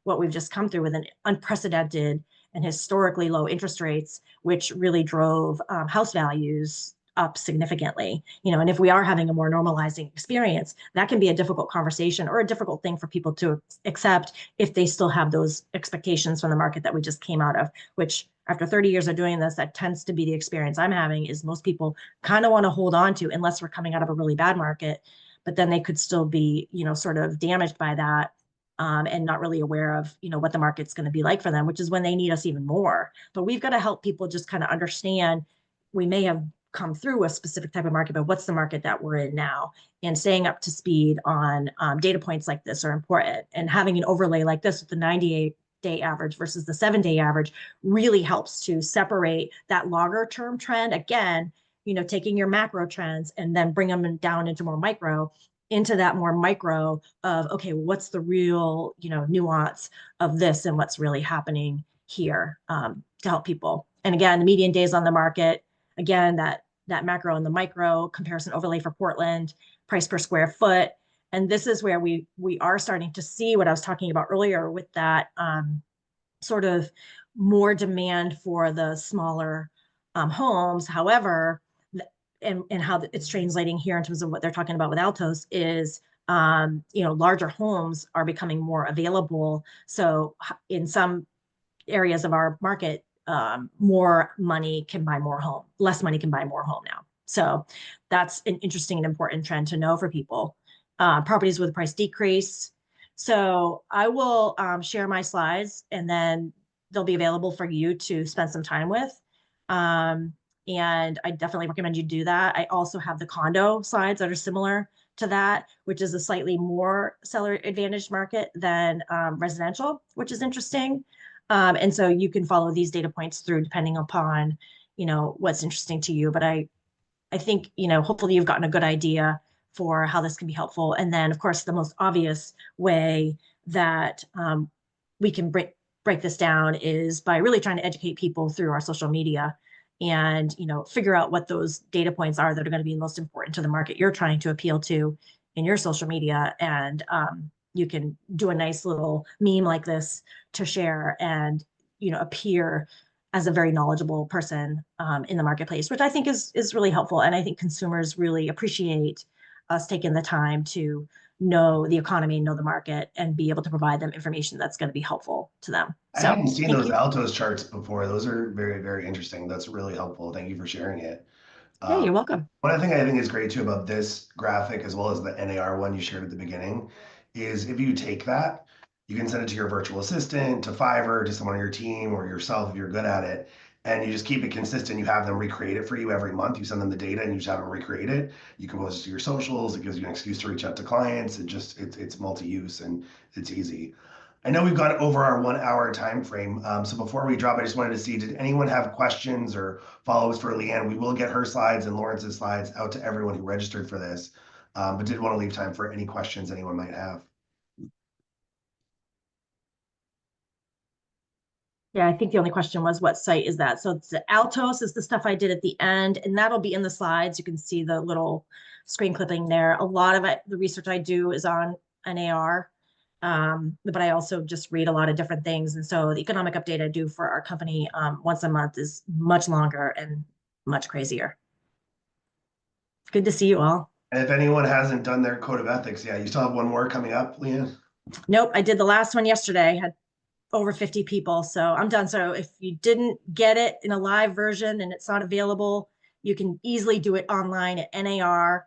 what we've just come through with an unprecedented and historically low interest rates, which really drove house values up significantly. And if we are having a more normalizing experience, that can be a difficult conversation or a difficult thing for people to accept if they still have those expectations from the market that we just came out of, which after 30 years of doing this, that tends to be the experience I'm having, is most people kind of want to hold on to, unless we're coming out of a really bad market, but then they could still be, sort of damaged by that. And not really aware of, what the market's going to be like for them, which is when they need us even more. But we've got to help people just kind of understand, we may have come through a specific type of market, but what's the market that we're in now? And staying up to speed on data points like this are important. And having an overlay like this with the 98-day average versus the 7-day average really helps to separate that longer term trend. Again, taking your macro trends and then bring them down into more micro, into that more micro of, okay, what's the real, nuance of this and what's really happening here, to help people. And again, the median days on the market, again, that macro and the micro comparison overlay for Portland, price per square foot. And this is where we are starting to see what I was talking about earlier with that sort of more demand for the smaller homes. However, and how it's translating here in terms of what they're talking about with Altos is, larger homes are becoming more available. So in some areas of our market, more money can buy more home, less money can buy more home now. So that's an interesting and important trend to know for people. Properties with a price decrease. So I will share my slides, and then they'll be available for you to spend some time with. And I definitely recommend you do that. I also have the condo slides that are similar to that, which is a slightly more seller advantaged market than residential, which is interesting. And so you can follow these data points through depending upon, what's interesting to you. But I think, hopefully you've gotten a good idea for how this can be helpful. And then, of course, the most obvious way that we can break this down is by really trying to educate people through our social media, and figure out what those data points are that are going to be most important to the market you're trying to appeal to in your social media. And you can do a nice little meme like this to share and appear as a very knowledgeable person in the marketplace, which I think is really helpful. And I think consumers really appreciate us taking the time to know the economy, know the market, and be able to provide them information that's going to be helpful to them. I So hadn't seen thank those you. Altos charts before. Those are very, very interesting. That's really helpful. Thank you for sharing it. Yeah, you're welcome. One thing I think is great too about this graphic, as well as the NAR one you shared at the beginning, is if you take that, you can send it to your virtual assistant, to Fiverr, to someone on your team, or yourself if you're good at it, and you just keep it consistent. You have them recreate it for you every month. You send them the data and you just have them recreate it. You can post it to your socials. It gives you an excuse to reach out to clients. It's multi-use and it's easy. I know we've gone over our 1 hour time frame. So before we drop, I just wanted to see, did anyone have questions or follow-ups for Leanne? We will get her slides and Lawrence's slides out to everyone who registered for this, but did want to leave time for any questions anyone might have. Yeah, I think the only question was, what site is that? So it's the Altos is the stuff I did at the end, and that'll be in the slides. You can see the little screen clipping there. A lot of it, the research I do is on NAR, but I also just read a lot of different things. And so the economic update I do for our company once a month is much longer and much crazier. Good to see you all. And if anyone hasn't done their code of ethics, yeah, you still have one more coming up, Leanne? Nope, I did the last one yesterday. Had over 50 people, so I'm done. So if you didn't get it in a live version and it's not available, you can easily do it online at NAR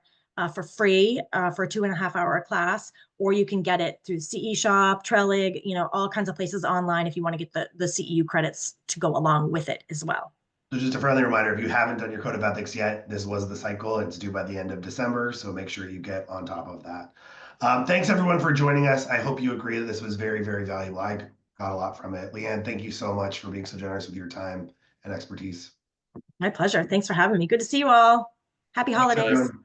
for free for a 2.5 hour class, or you can get it through CE Shop, Trellig, all kinds of places online if you want to get the CEU credits to go along with it as well. So just a friendly reminder, if you haven't done your code of ethics yet, this was the cycle. It's due by the end of December, so make sure you get on top of that. Thanks everyone for joining us. I hope you agree that this was very, very valuable. I got a lot from it. Leanne, thank you so much for being so generous with your time and expertise. My pleasure. Thanks for having me. Good to see you all. Happy Thanks, holidays. everyone.